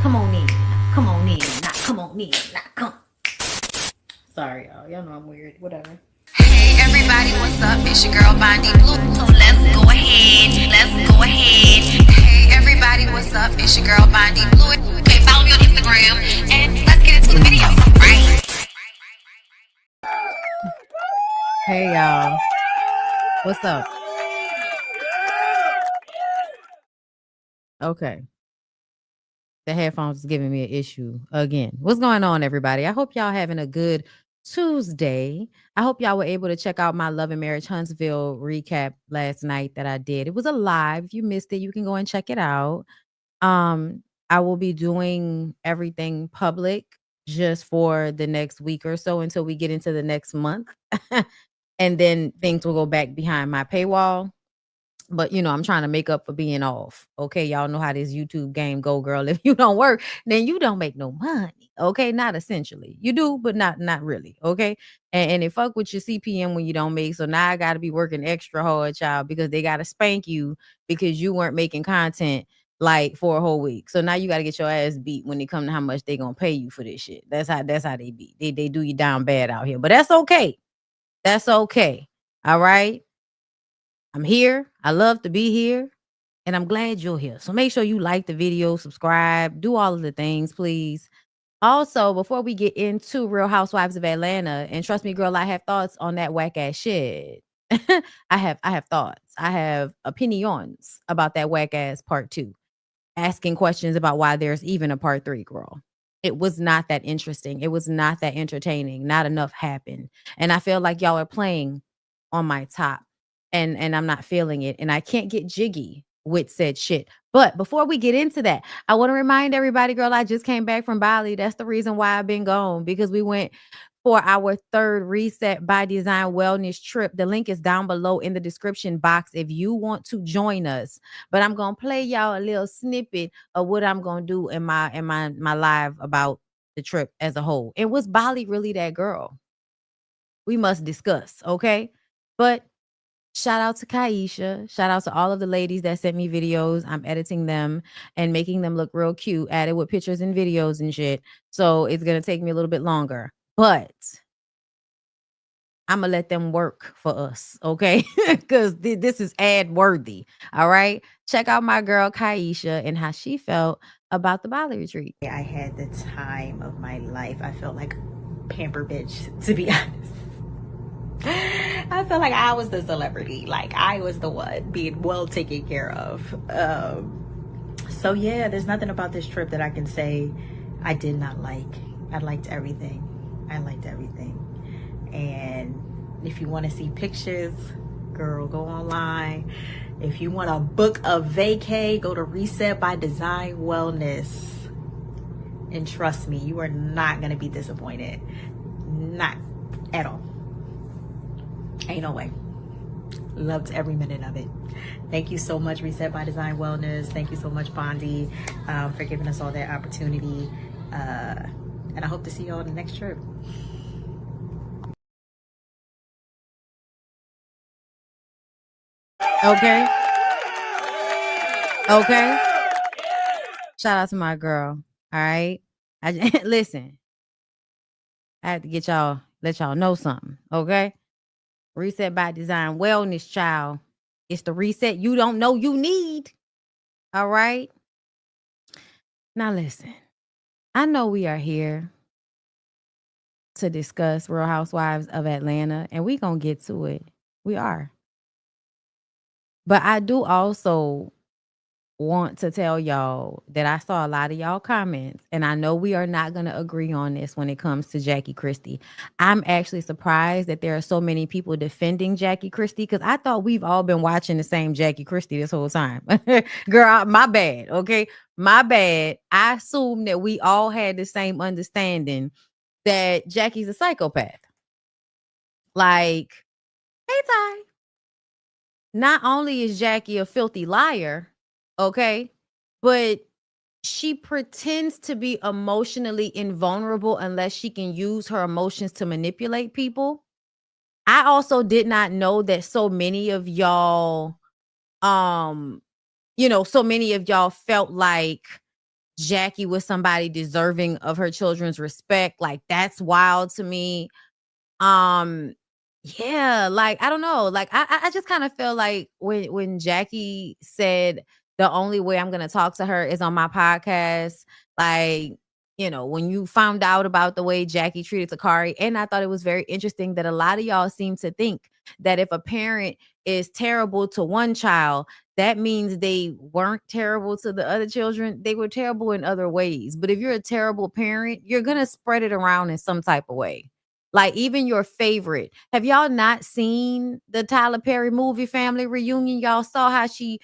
come on in. Come on in. Now come on in. Now come. Sorry, y'all. Y'all know I'm weird. Whatever. Hey everybody, what's up? It's your girl BondyBlue. So let's go ahead. Hey everybody, what's up? It's your girl BondyBlue. Okay, follow me on Instagram and let's get into the video. Right? Hey, y'all. What's up? Okay. The headphones is giving me an issue again. What's going on, everybody? I hope y'all having a good Tuesday. I hope y'all were able to check out my Love and Marriage Huntsville recap last night that I did. It was a live. If you missed it, you can go and check it out. I will be doing everything public just for the next week or so until we get into the next month. And then things will go back behind my paywall. But, I'm trying to make up for being off. Okay, y'all know how this YouTube game go, girl. If you don't work, then you don't make no money. Okay, not essentially. You do, but not really. Okay, and it fuck with your CPM when you don't make. So now I got to be working extra hard, child, because they got to spank you because you weren't making content like for a whole week. So now you got to get your ass beat when it comes to how much they gonna pay you for this shit. That's how they beat. They do you down bad out here, but that's okay. That's okay. All right. I'm here. I love to be here. And I'm glad you're here. So make sure you like the video, subscribe, do all of the things, please. Also, before we get into Real Housewives of Atlanta, and trust me, girl, I have thoughts on that whack ass shit. I have thoughts. I have opinions about that whack ass part 2. Asking questions about why there's even a part 3, girl. It was not that interesting. It was not that entertaining. Not enough happened. And I feel like y'all are playing on my top. And I'm not feeling it. And I can't get jiggy with said shit. But before we get into that, I want to remind everybody, girl, I just came back from Bali. That's the reason why I've been gone, because we went for our 3rd Reset by Design Wellness trip. The link is down below in the description box if you want to join us. But I'm going to play y'all a little snippet of what I'm going to do in my live about the trip as a whole. And was Bali really that girl? We must discuss, okay? But shout out to Kaisha. Shout out to all of the ladies that sent me videos. I'm editing them and making them look real cute, added with pictures and videos and shit. So it's going to take me a little bit longer. But I'm going to let them work for us, okay? Because this is ad worthy, all right? Check out my girl Kaisha and how she felt about the Bali retreat. I had the time of my life. I felt like pamper bitch, to be honest. I felt like I was the celebrity. Like I was the one being well taken care of. So yeah, there's nothing about this trip that I can say I did not like. I liked everything. And if you want to see pictures, girl, go online. If you want to book a vacay, go to Reset by Design Wellness. And trust me, you are not going to be disappointed. Not at all. Ain't no way. Loved every minute of it. Thank you so much, Reset by Design Wellness. Thank you so much, Bondi, for giving us all that opportunity. And I hope to see you all on the next trip. Okay. Shout out to my girl. All right. Listen, I have to let y'all know something. Okay. Reset by Design Wellness, child. It's the reset you don't know you need. All right. Now listen, I know we are here to discuss Real Housewives of Atlanta, and we gonna get to it. We are. But I do also want to tell y'all that I saw a lot of y'all comments, and I know we are not going to agree on this when it comes to Jackie Christie. I'm actually surprised that there are so many people defending Jackie Christie, because I thought we've all been watching the same Jackie Christie this whole time. Girl, my bad, okay? My bad. I assumed that we all had the same understanding that Jackie's a psychopath. Like, hey, Ty. Not only is Jackie a filthy liar, okay, but she pretends to be emotionally invulnerable unless she can use her emotions to manipulate people. I also did not know that so many of y'all, so many of y'all felt like Jackie was somebody deserving of her children's respect. Like, that's wild to me. Um, yeah, like, I don't know. Like, I just kind of feel like when Jackie said the only way I'm gonna talk to her is on my podcast, like, when you found out about the way Jackie treated Takari, and I thought it was very interesting that a lot of y'all seem to think that if a parent is terrible to one child, that means they weren't terrible to the other children. They were terrible in other ways. But if you're a terrible parent, you're gonna spread it around in some type of way. Like, even your favorite. Have y'all not seen the Tyler Perry movie Family Reunion? Y'all saw how she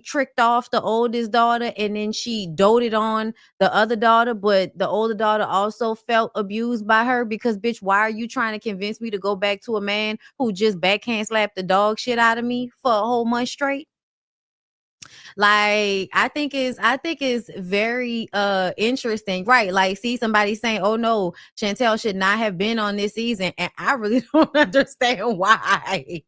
tricked off the oldest daughter and then she doted on the other daughter, but the older daughter also felt abused by her because, bitch, why are you trying to convince me to go back to a man who just backhand slapped the dog shit out of me for a whole month straight? Like, I think it's very interesting, right? Like, see somebody saying, "Oh no, Chantel should not have been on this season," and I really don't understand why.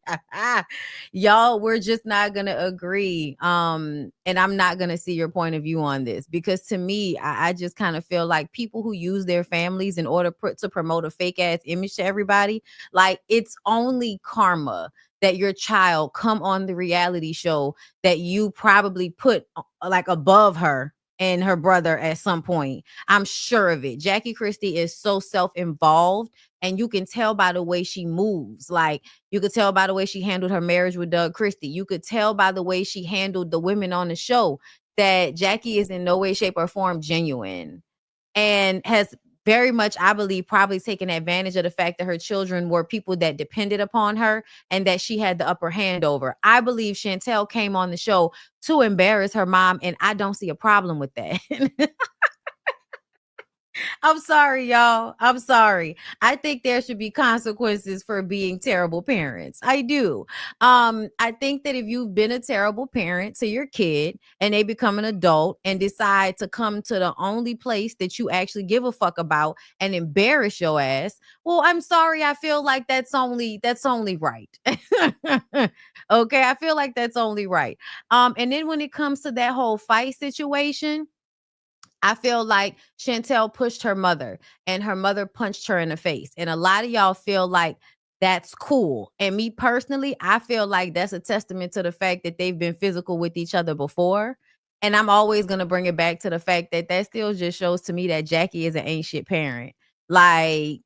Y'all, we're just not gonna agree. And I'm not gonna see your point of view on this because to me, I just kind of feel like people who use their families in order to promote a fake ass image to everybody, like, it's only karma that your child come on the reality show that you probably put like above her and her brother at some point. I'm sure of it. Jackie Christie is so self-involved, and you can tell by the way she moves. Like, you could tell by the way she handled her marriage with Doug Christie. You could tell by the way she handled the women on the show that Jackie is in no way, shape, or form genuine, and has very much, I believe, probably taken advantage of the fact that her children were people that depended upon her and that she had the upper hand over. I believe Chantel came on the show to embarrass her mom, and I don't see a problem with that. I'm sorry, y'all. I'm sorry. I think there should be consequences for being terrible parents. I do. I think that if you've been a terrible parent to your kid and they become an adult and decide to come to the only place that you actually give a fuck about and embarrass your ass, well, I'm sorry. I feel like that's only right. Okay, I feel like that's only right. And then when it comes to that whole fight situation, I feel like Chantel pushed her mother and her mother punched her in the face. And a lot of y'all feel like that's cool. And me personally, I feel like that's a testament to the fact that they've been physical with each other before. And I'm always going to bring it back to the fact that that still just shows to me that Jackie is an ain't shit parent. Like,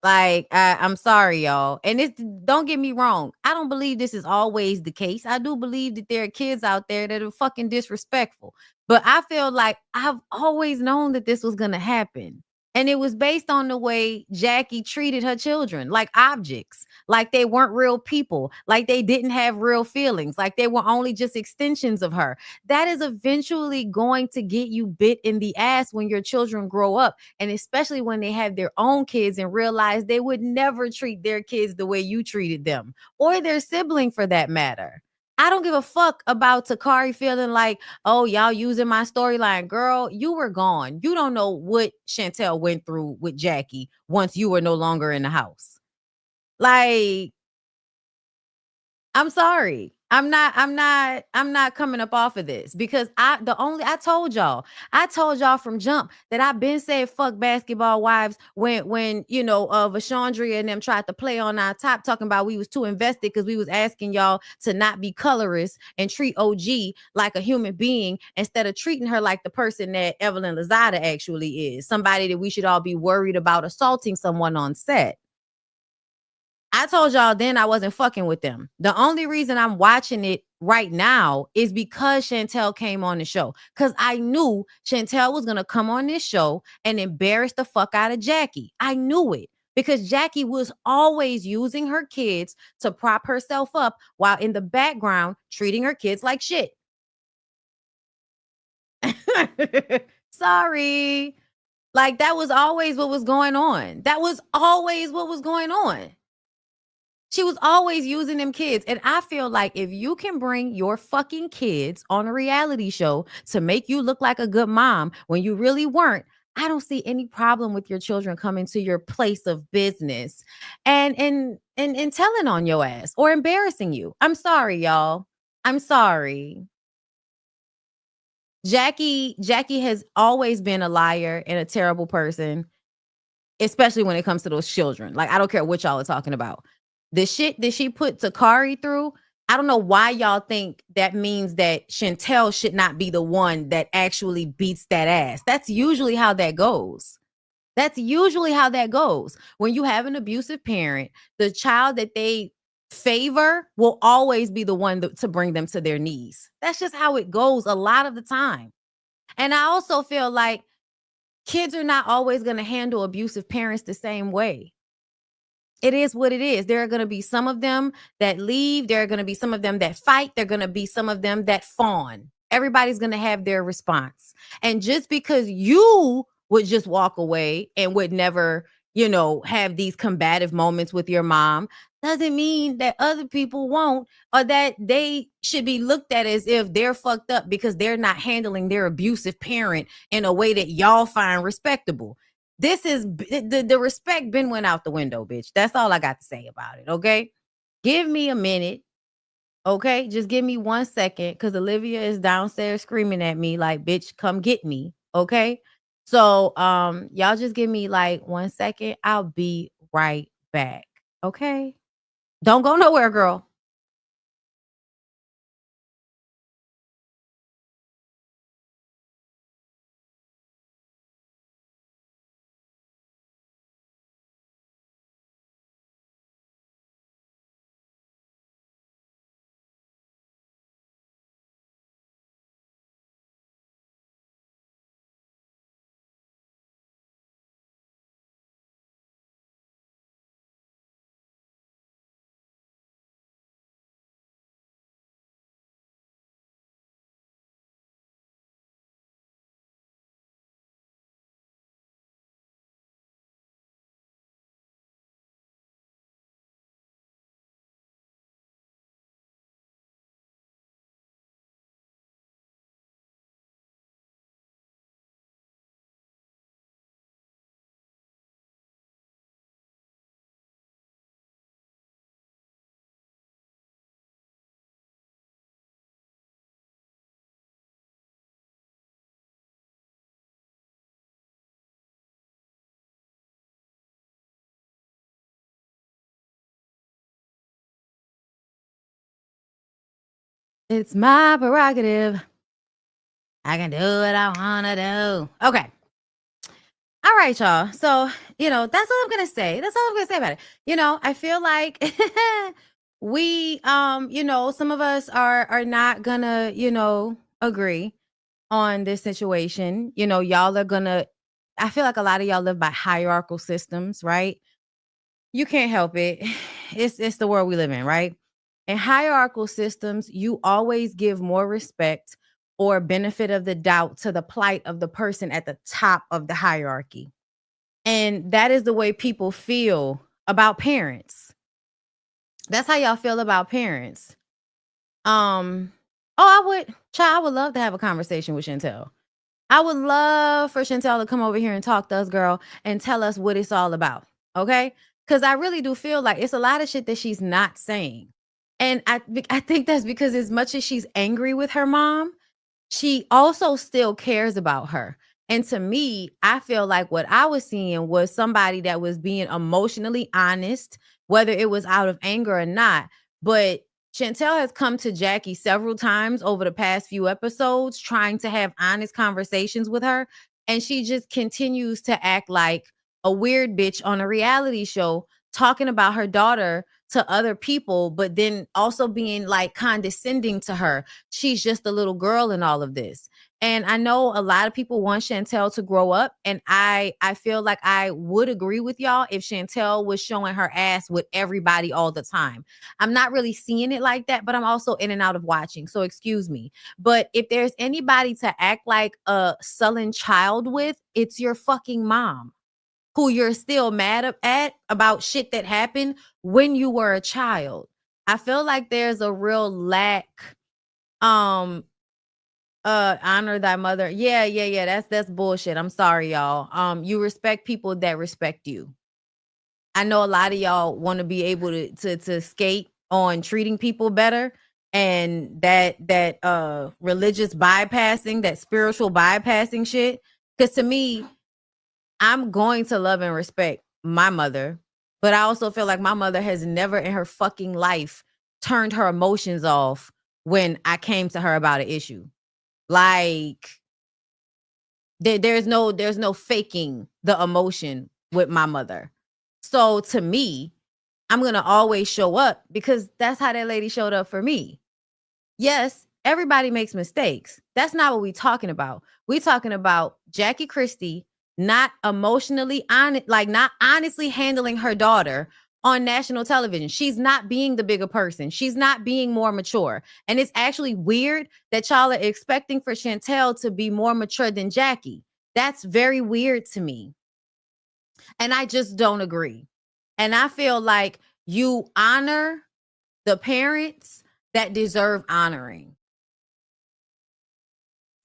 I'm sorry, y'all. And this, don't get me wrong. I don't believe this is always the case. I do believe that there are kids out there that are fucking disrespectful. But I feel like I've always known that this was going to happen. And it was based on the way Jackie treated her children like objects, like they weren't real people, like they didn't have real feelings, like they were only just extensions of her. That is eventually going to get you bit in the ass when your children grow up, and especially when they have their own kids and realize they would never treat their kids the way you treated them or their sibling for that matter. I don't give a fuck about Takari feeling like, oh, y'all using my storyline. Girl, you were gone. You don't know what Chantel went through with Jackie once you were no longer in the house. Like, I'm sorry. I'm not coming up off of this because I told y'all from jump that I've been saying fuck basketball wives when Vashandria and them tried to play on our top talking about we was too invested because we was asking y'all to not be colorist and treat OG like a human being instead of treating her like the person that Evelyn Lozada actually is, somebody that we should all be worried about assaulting someone on set. I told y'all then I wasn't fucking with them. The only reason I'm watching it right now is because Chantel came on the show. Because I knew Chantel was going to come on this show and embarrass the fuck out of Jackie. I knew it because Jackie was always using her kids to prop herself up while in the background treating her kids like shit. Sorry. Like, that was always what was going on. That was always what was going on. She was always using them kids. And I feel like if you can bring your fucking kids on a reality show to make you look like a good mom when you really weren't, I don't see any problem with your children coming to your place of business and telling on your ass or embarrassing you. I'm sorry, y'all. I'm sorry. Jackie has always been a liar and a terrible person, especially when it comes to those children. Like, I don't care what y'all are talking about. The shit that she put Takari through, I don't know why y'all think that means that Chantel should not be the one that actually beats that ass. That's usually how that goes. That's usually how that goes. When you have an abusive parent, the child that they favor will always be the one to bring them to their knees. That's just how it goes a lot of the time. And I also feel like kids are not always going to handle abusive parents the same way. It is what it is. There are going to be some of them that leave. There are going to be some of them that fight. There are going to be some of them that fawn. Everybody's going to have their response. And just because you would just walk away and would never, have these combative moments with your mom doesn't mean that other people won't, or that they should be looked at as if they're fucked up because they're not handling their abusive parent in a way that y'all find respectable. This is the respect been went out the window, bitch. That's all I got to say about it. Okay. Give me a minute. Okay. Just give me 1 second. Cause Olivia is downstairs screaming at me like, bitch, come get me. Okay. So, y'all just give me like 1 second. I'll be right back. Okay. Don't go nowhere, girl. It's my prerogative. I can do what I want to do. Okay. All right, y'all. So, that's all I'm going to say. That's all I'm going to say about it. I feel like we, some of us are not going to, agree on this situation. Y'all are going to, I feel like a lot of y'all live by hierarchical systems, right? You can't help it. It's the world we live in, right? In hierarchical systems, you always give more respect or benefit of the doubt to the plight of the person at the top of the hierarchy. And that is the way people feel about parents. That's how y'all feel about parents. I would love to have a conversation with Chantel. I would love for Chantel to come over here and talk to us, girl, and tell us what it's all about. Okay? Because I really do feel like it's a lot of shit that she's not saying. And I think that's because as much as she's angry with her mom, she also still cares about her. And to me, I feel like what I was seeing was somebody that was being emotionally honest, whether it was out of anger or not. But Chantel has come to Jackie several times over the past few episodes trying to have honest conversations with her. And she just continues to act like a weird bitch on a reality show, talking about her daughter to other people, but then also being like condescending to her. She's just a little girl in all of this. And I know a lot of people want Chantel to grow up. And I feel like I would agree with y'all if Chantel was showing her ass with everybody all the time. I'm not really seeing it like that, but I'm also in and out of watching. So excuse me. But if there's anybody to act like a sullen child with, it's your fucking mom, who you're still mad at about shit that happened when you were a child. I feel like there's a real lack. Honor thy mother. Yeah. That's bullshit. I'm sorry, y'all. You respect people that respect you. I know a lot of y'all want to be able to skate on treating people better. and that religious bypassing, that spiritual bypassing shit. Because to me, I'm going to love and respect my mother, but I also feel like my mother has never in her fucking life turned her emotions off when I came to her about an issue. Like there's no faking the emotion with my mother. So to me, I'm going to always show up because that's how that lady showed up for me. Yes, everybody makes mistakes. That's not what we're talking about. We're talking about Jackie Christie not emotionally honest, like not honestly handling her daughter on national television. She's not being the bigger person. She's not being more mature. And it's actually weird that y'all are expecting for Chantel to be more mature than Jackie. That's very weird to me. And I just don't agree. And I feel like you honor the parents that deserve honoring.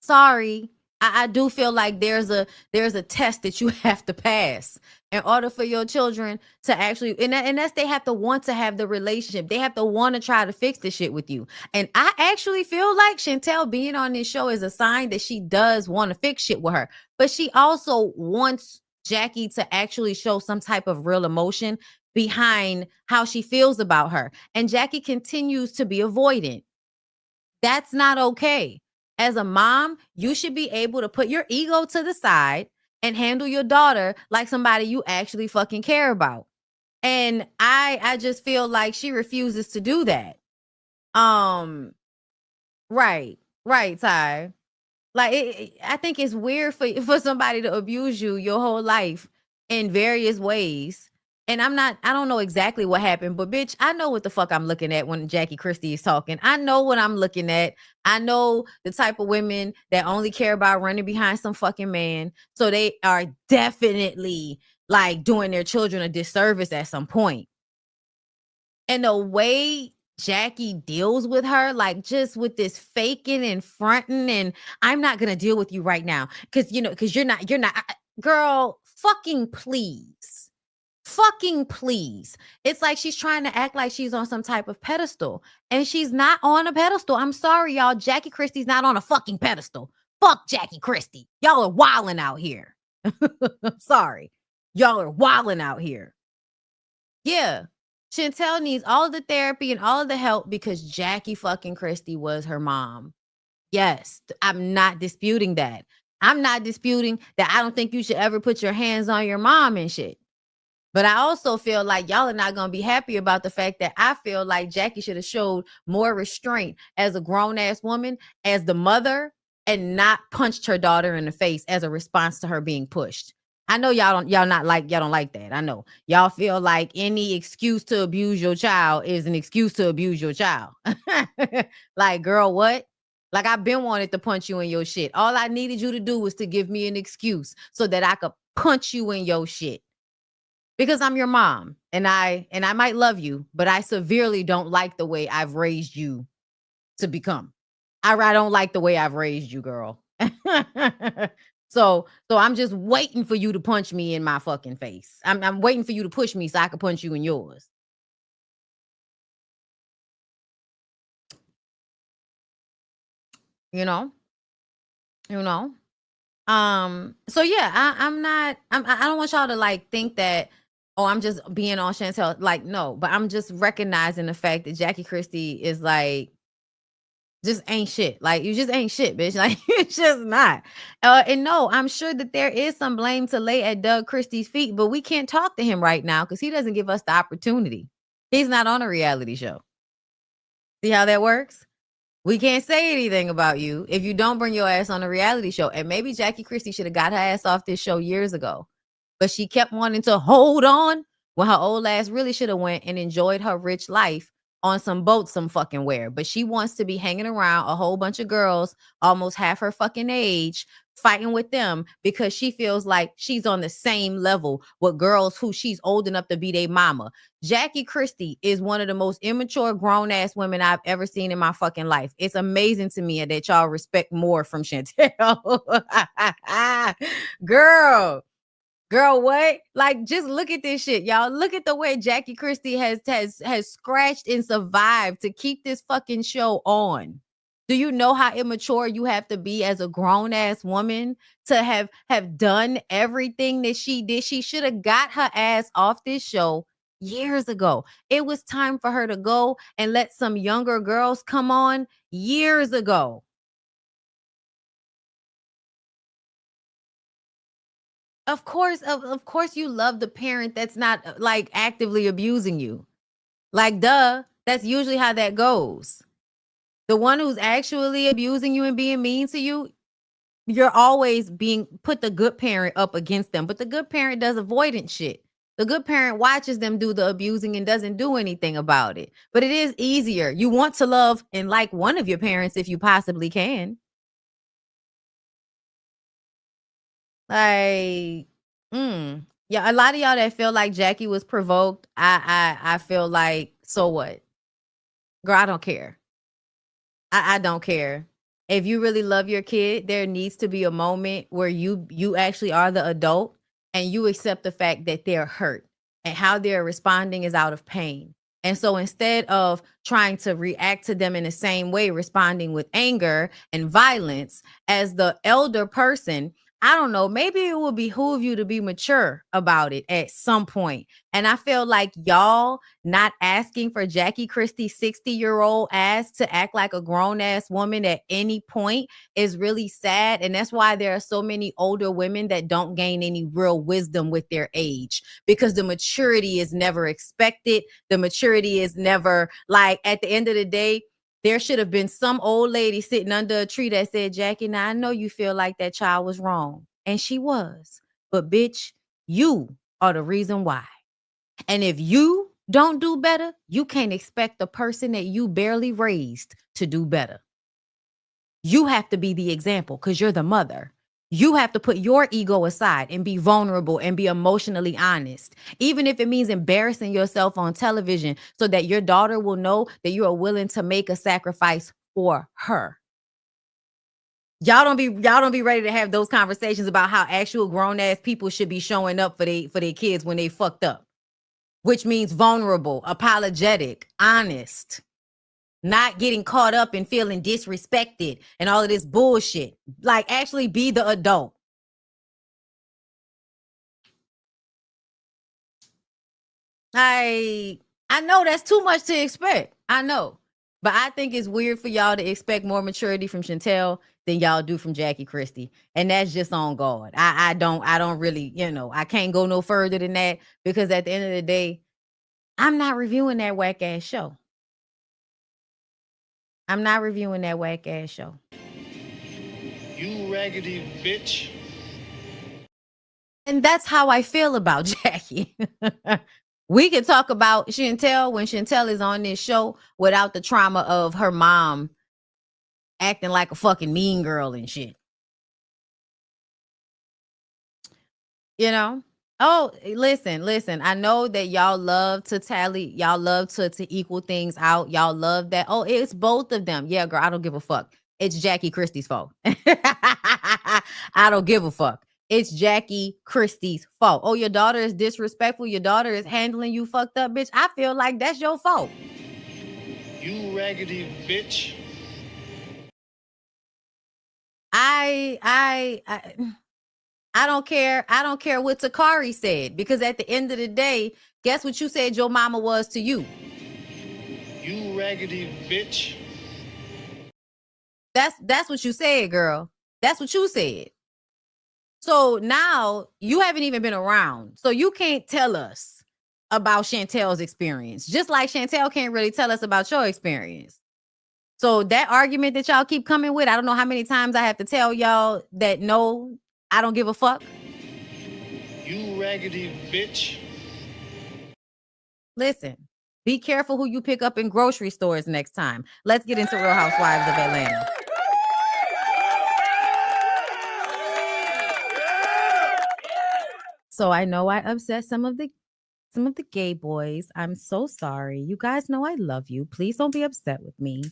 Sorry. I do feel like there's a test that you have to pass in order for your children to actually, and that's they have to want to have the relationship. They have to want to try to fix the shit with you. And I actually feel like Chantel being on this show is a sign that she does want to fix shit with her. But she also wants Jackie to actually show some type of real emotion behind how she feels about her. And Jackie continues to be avoidant. That's not okay. As a mom, you should be able to put your ego to the side and handle your daughter like somebody you actually fucking care about. And I just feel like she refuses to do that. Right, Ty. Like I think it's weird for somebody to abuse you your whole life in various ways. And I don't know exactly what happened, but bitch, I know what the fuck I'm looking at when Jackie Christie is talking. I know what I'm looking at. I know the type of women that only care about running behind some fucking man. So they are definitely like doing their children a disservice at some point. And the way Jackie deals with her, like just with this faking and fronting, and I'm not gonna deal with you right now because you're not girl. Fucking please. Fucking please. It's like she's trying to act like she's on some type of pedestal, and she's not on a pedestal. I'm sorry, y'all. Jackie Christie's not on a fucking pedestal. Fuck Jackie Christie. Y'all are wilding out here. Sorry. Y'all are wilding out here. Yeah. Chantel needs all of the therapy and all of the help because Jackie fucking Christie was her mom. Yes, I'm not disputing that. I'm not disputing that I don't think you should ever put your hands on your mom and shit. But I also feel like y'all are not going to be happy about the fact that I feel like Jackie should have showed more restraint as a grown-ass woman, as the mother, and not punched her daughter in the face as a response to her being pushed. I know y'all don't like that. I know y'all feel like any excuse to abuse your child is an excuse to abuse your child. Like, girl, what? Like, I've been wanted to punch you in your shit. All I needed you to do was to give me an excuse so that I could punch you in your shit. Because I'm your mom and I might love you, but I severely don't like the way I've raised you to become. I don't like the way I've raised you, girl. So I'm just waiting for you to punch me in my fucking face. I'm waiting for you to push me so I can punch you in yours. You know? So yeah, I don't want y'all to like think that, oh, I'm just being on Chantel. Like, no, but I'm just recognizing the fact that Jackie Christie is like, just ain't shit. Like, you just ain't shit, bitch. Like, it's just not. And no, I'm sure that there is some blame to lay at Doug Christie's feet, but we can't talk to him right now because he doesn't give us the opportunity. He's not on a reality show. See how that works? We can't say anything about you if you don't bring your ass on a reality show. And maybe Jackie Christie should have got her ass off this show years ago. But she kept wanting to hold on when her old ass really should have went and enjoyed her rich life on some boat some fucking where. But she wants to be hanging around a whole bunch of girls almost half her fucking age, fighting with them because she feels like she's on the same level with girls who she's old enough to be their mama. Jackie Christie is one of the most immature grown-ass women I've ever seen in my fucking life. It's amazing to me that y'all respect more from Chantel. Girl. Girl, what? Like, just look at this shit, y'all. Look at the way Jackie Christie has scratched and survived to keep this fucking show on. Do you know how immature you have to be as a grown-ass woman to have done everything that she did? She should have got her ass off this show years ago. It was time for her to go and let some younger girls come on years ago. Of course you love the parent that's not like actively abusing you. Like, duh, that's usually how that goes. The one who's actually abusing you and being mean to you, you're always being put the good parent up against them. But the good parent does avoidance shit. The good parent watches them do the abusing and doesn't do anything about it. But it is easier. You want to love and like one of your parents if you possibly can. Like, yeah, a lot of y'all that feel like Jackie was provoked, I feel like, so what? Girl, I don't care. I don't care. If you really love your kid, there needs to be a moment where you actually are the adult and you accept the fact that they're hurt and how they're responding is out of pain. And so instead of trying to react to them in the same way, responding with anger and violence, as the elder person, I don't know, maybe it will behoove you to be mature about it at some point. And I feel like y'all not asking for Jackie Christie's 60-year-old ass to act like a grown-ass woman at any point is really sad. And that's why there are so many older women that don't gain any real wisdom with their age, because the maturity is never expected. The maturity is never, like, at the end of the day, there should have been some old lady sitting under a tree that said, Jackie, now I know you feel like that child was wrong. And she was. But bitch, you are the reason why. And if you don't do better, you can't expect the person that you barely raised to do better. You have to be the example because you're the mother. You have to put your ego aside and be vulnerable and be emotionally honest, even if it means embarrassing yourself on television so that your daughter will know that you are willing to make a sacrifice for her. Y'all don't be ready to have those conversations about how actual grown ass people should be showing up for their kids when they fucked up, which means vulnerable, apologetic, honest, not getting caught up in feeling disrespected and all of this bullshit. Like, actually be the adult. I know that's too much to expect. I know. But I think it's weird for y'all to expect more maturity from Chantel than y'all do from Jackie Christie. And that's just on God. I don't really, I can't go no further than that, because at the end of the day, I'm not reviewing that whack ass show. I'm not reviewing that whack ass show. You raggedy bitch. And that's how I feel about Jackie. We can talk about Chantel when Chantel is on this show without the trauma of her mom acting like a fucking mean girl and shit. Oh, listen. I know that y'all love to tally. Y'all love to equal things out. Y'all love that. Oh, it's both of them. Yeah, girl, I don't give a fuck. It's Jackie Christie's fault. I don't give a fuck. It's Jackie Christie's fault. Oh, your daughter is disrespectful. Your daughter is handling you fucked up, bitch. I feel like that's your fault. You raggedy bitch. I don't care. I don't care what Takari said, because at the end of the day, guess what you said your mama was to you? You raggedy bitch. That's what you said, girl. That's what you said. So now you haven't even been around. So you can't tell us about Chantel's experience. Just like Chantel can't really tell us about your experience. So that argument that y'all keep coming with, I don't know how many times I have to tell y'all that no, I don't give a fuck. You raggedy bitch. Listen, be careful who you pick up in grocery stores next time. Let's get into Real Housewives of Atlanta. So I know I upset some of the gay boys. I'm so sorry. You guys know I love you. Please don't be upset with me.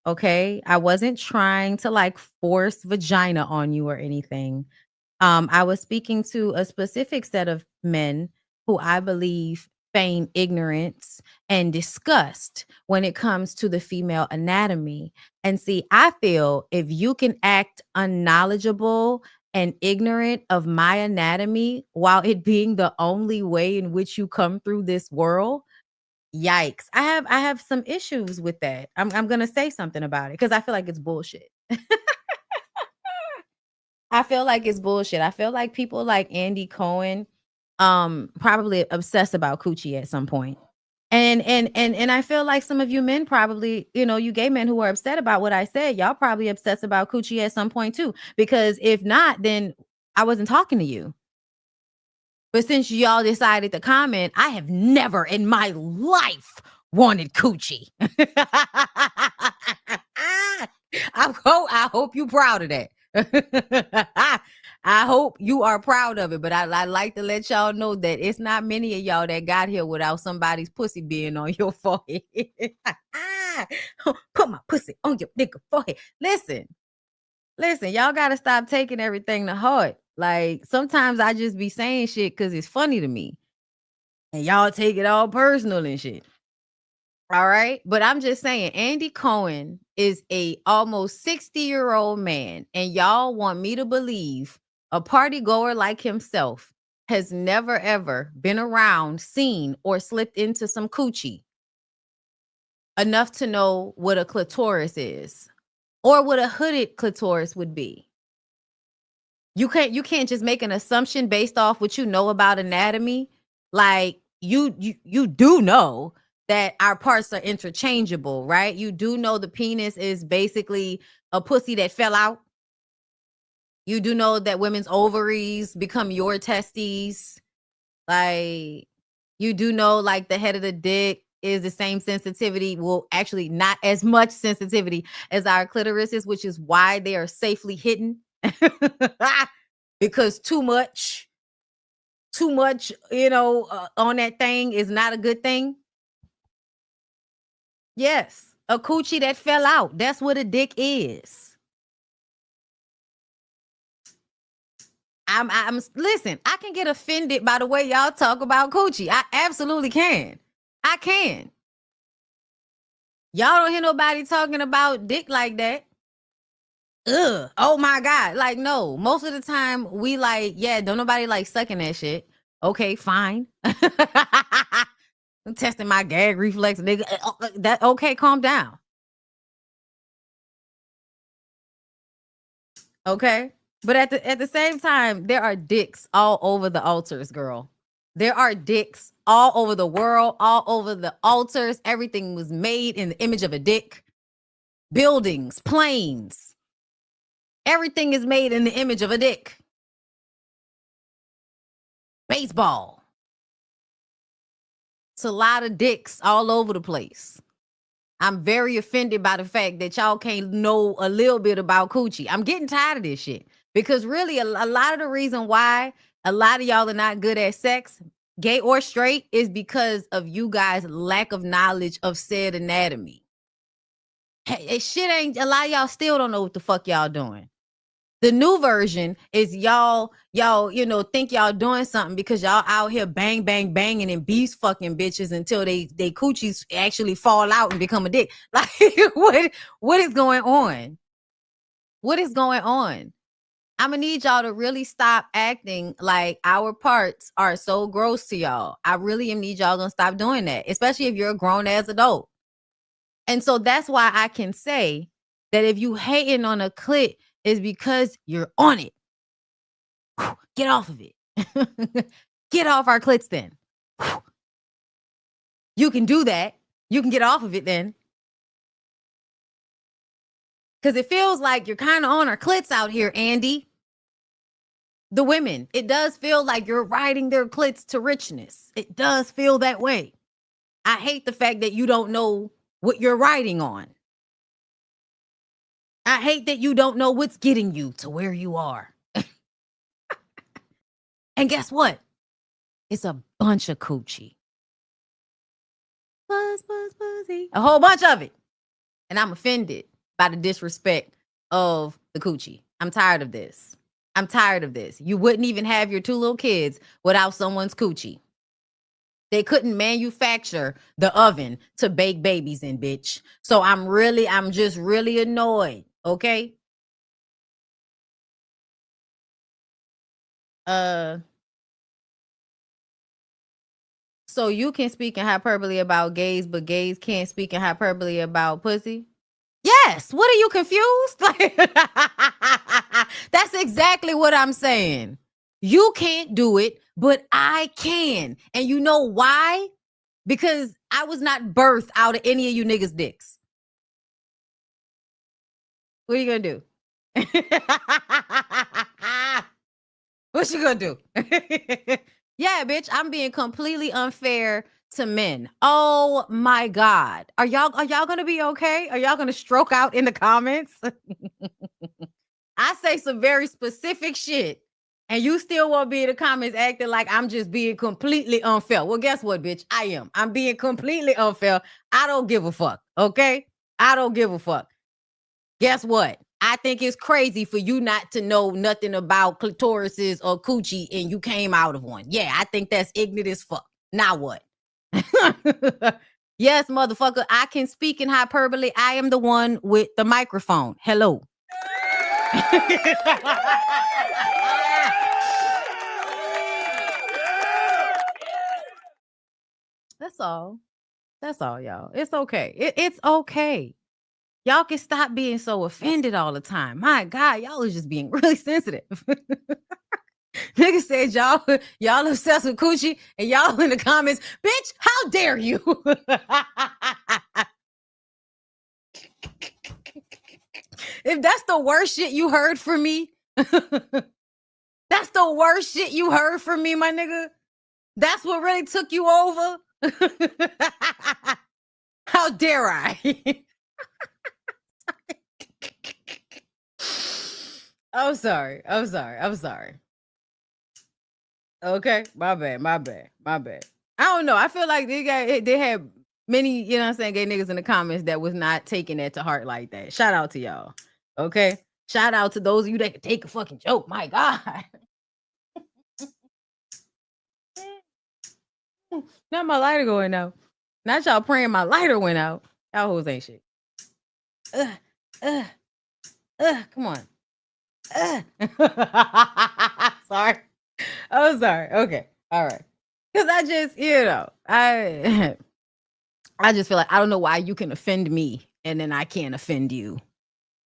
Okay? I wasn't trying to like force vagina on you or anything. I was speaking to a specific set of men who I believe feign ignorance and disgust when it comes to the female anatomy. And see, I feel if you can act unknowledgeable and ignorant of my anatomy while it being the only way in which you come through this world, yikes. I have some issues with that. I'm gonna say something about it because I feel like it's bullshit. I feel like it's bullshit. I feel like people like Andy Cohen probably obsess about coochie at some point. And I feel like some of you men probably, you gay men who are upset about what I said, y'all probably obsess about coochie at some point too. Because if not, then I wasn't talking to you. But since y'all decided to comment, I have never in my life wanted coochie. I hope you're proud of that. I hope you are proud of it, but I like to let y'all know that it's not many of y'all that got here without somebody's pussy being on your forehead. Put my pussy on your nigga forehead. Listen, y'all got to stop taking everything to heart. Like, sometimes I just be saying shit because it's funny to me. And y'all take it all personal and shit. All right. But I'm just saying, Andy Cohen is a almost 60-year-old man. And y'all want me to believe a party goer like himself has never, ever been around, seen, or slipped into some coochie enough to know what a clitoris is or what a hooded clitoris would be. You can't just make an assumption based off what you know about anatomy. Like, you do know that our parts are interchangeable, right? You do know the penis is basically a pussy that fell out. You do know that women's ovaries become your testes. Like, you do know, like, the head of the dick is the same sensitivity. Well, actually, not as much sensitivity as our clitoris is, which is why they are safely hidden. Because too much, on that thing is not a good thing. Yes, a coochie that fell out. That's what a dick is. I'm listen, I can get offended by the way y'all talk about coochie. I absolutely can. I can. Y'all don't hear nobody talking about dick like that. Ugh. Oh my God. Like, no. Most of the time we like, yeah, don't nobody like sucking that shit. Okay, fine. I'm testing my gag reflex, nigga. That okay, calm down. Okay. But at the same time, there are dicks all over the altars, girl. There are dicks all over the world, all over the altars. Everything was made in the image of a dick. Buildings, planes. Everything is made in the image of a dick. Baseball. It's a lot of dicks all over the place. I'm very offended by the fact that y'all can't know a little bit about coochie. I'm getting tired of this shit. Because really, a lot of the reason why a lot of y'all are not good at sex, gay or straight, is because of you guys' lack of knowledge of said anatomy. Hey, shit ain't, a lot of y'all still don't know what the fuck y'all doing. The new version is y'all, think y'all doing something because y'all out here bang, bang, banging and beast fucking bitches until they coochies actually fall out and become a dick. Like, what is going on? What is going on? I'm gonna need y'all to really stop acting like our parts are so gross to y'all. I really need y'all gonna stop doing that, especially if you're a grown ass adult. And so that's why I can say that if you hating on a clit, is because you're on it. Get off of it. Get off our clits then. You can do that. You can get off of it then. Because it feels like you're kind of on our clits out here, Andy. The women, it does feel like you're riding their clits to richness. It does feel that way. I hate the fact that you don't know what you're riding on. I hate that you don't know what's getting you to where you are. And guess what? It's a bunch of coochie. Buzz, buzz, buzzy. A whole bunch of it. And I'm offended by the disrespect of the coochie. I'm tired of this. I'm tired of this. You wouldn't even have your 2 little kids without someone's coochie. They couldn't manufacture the oven to bake babies in, bitch. So I'm just really annoyed, okay? So you can speak in hyperbole about gays, but gays can't speak in hyperbole about pussy? Yes. What are you confused? That's exactly what I'm saying. You can't do it, but I can. And you know why? Because I was not birthed out of any of you niggas' dicks. What are you gonna do? What you gonna do? Yeah, bitch, I'm being completely unfair to men. Oh my God. Are y'all gonna be okay? Are y'all gonna stroke out in the comments? I say some very specific shit, and you still won't be in the comments acting like I'm just being completely unfair. Well, guess what, bitch? I am. I'm being completely unfair. I don't give a fuck, okay? I don't give a fuck. Guess what? I think it's crazy for you not to know nothing about clitorises or coochie and you came out of one. Yeah, I think that's ignorant as fuck. Now what? Yes, motherfucker, I can speak in hyperbole. I am the one with the microphone. Hello. That's all. That's all, y'all. It's okay. It's okay. Y'all can stop being so offended all the time. My God, y'all is just being really sensitive. Nigga said y'all obsessed with coochie, and y'all in the comments, bitch, how dare you? If that's the worst shit you heard from me, that's the worst shit you heard from me, my nigga. That's what really took you over. How dare I? I'm sorry. Okay, my bad. I don't know. I feel like they had many, you know what I'm saying, gay niggas in the comments that was not taking that to heart like that. Shout out to y'all. Okay? Shout out to those of you that can take a fucking joke. My God. Not my lighter going out. Not y'all praying my lighter went out. Y'all hoes ain't shit. Come on. Sorry. Oh, sorry. Okay. All right. Because I just, I just feel like I don't know why you can offend me and then I can't offend you.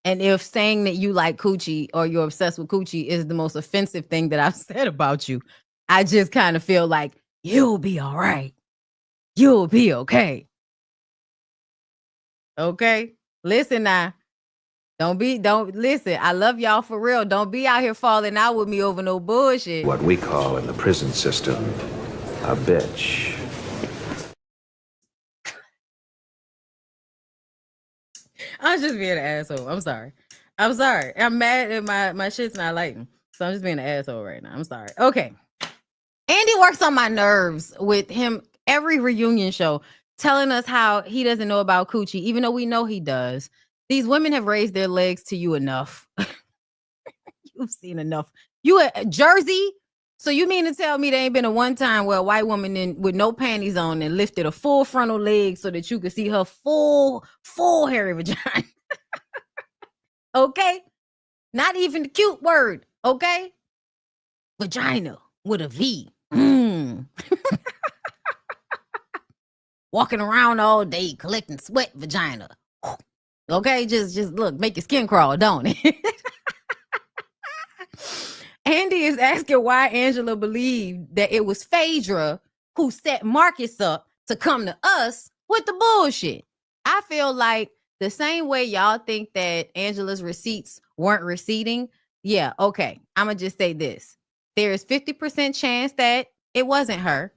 And if saying that you like coochie or you're obsessed with coochie is the most offensive thing that I've said about you, I just kind of feel like you'll be all right. You'll be okay. Okay? Listen now. Don't listen. I love y'all for real. Don't be out here falling out with me over no bullshit. What we call in the prison system a bitch. I'm just being an asshole. I'm sorry. I'm mad at my shit's not lighting. So I'm just being an asshole right now. I'm sorry. Okay. Andy works on my nerves with him every reunion show telling us how he doesn't know about coochie, even though we know he does. These women have raised their legs to you enough. You've seen enough. You at Jersey? So you mean to tell me there ain't been a one time where a white woman with no panties on and lifted a full frontal leg so that you could see her full hairy vagina? Okay? Not even the cute word. Okay? Vagina with a V. Walking around all day collecting sweat vagina. Okay, just look, make your skin crawl, don't it? Andy is asking why Angela believed that it was Phaedra who set Marcus up to come to us with the bullshit. I feel like the same way y'all think that Angela's receipts weren't receipting. Yeah, okay. I'm going to just say this. There is 50% chance that it wasn't her.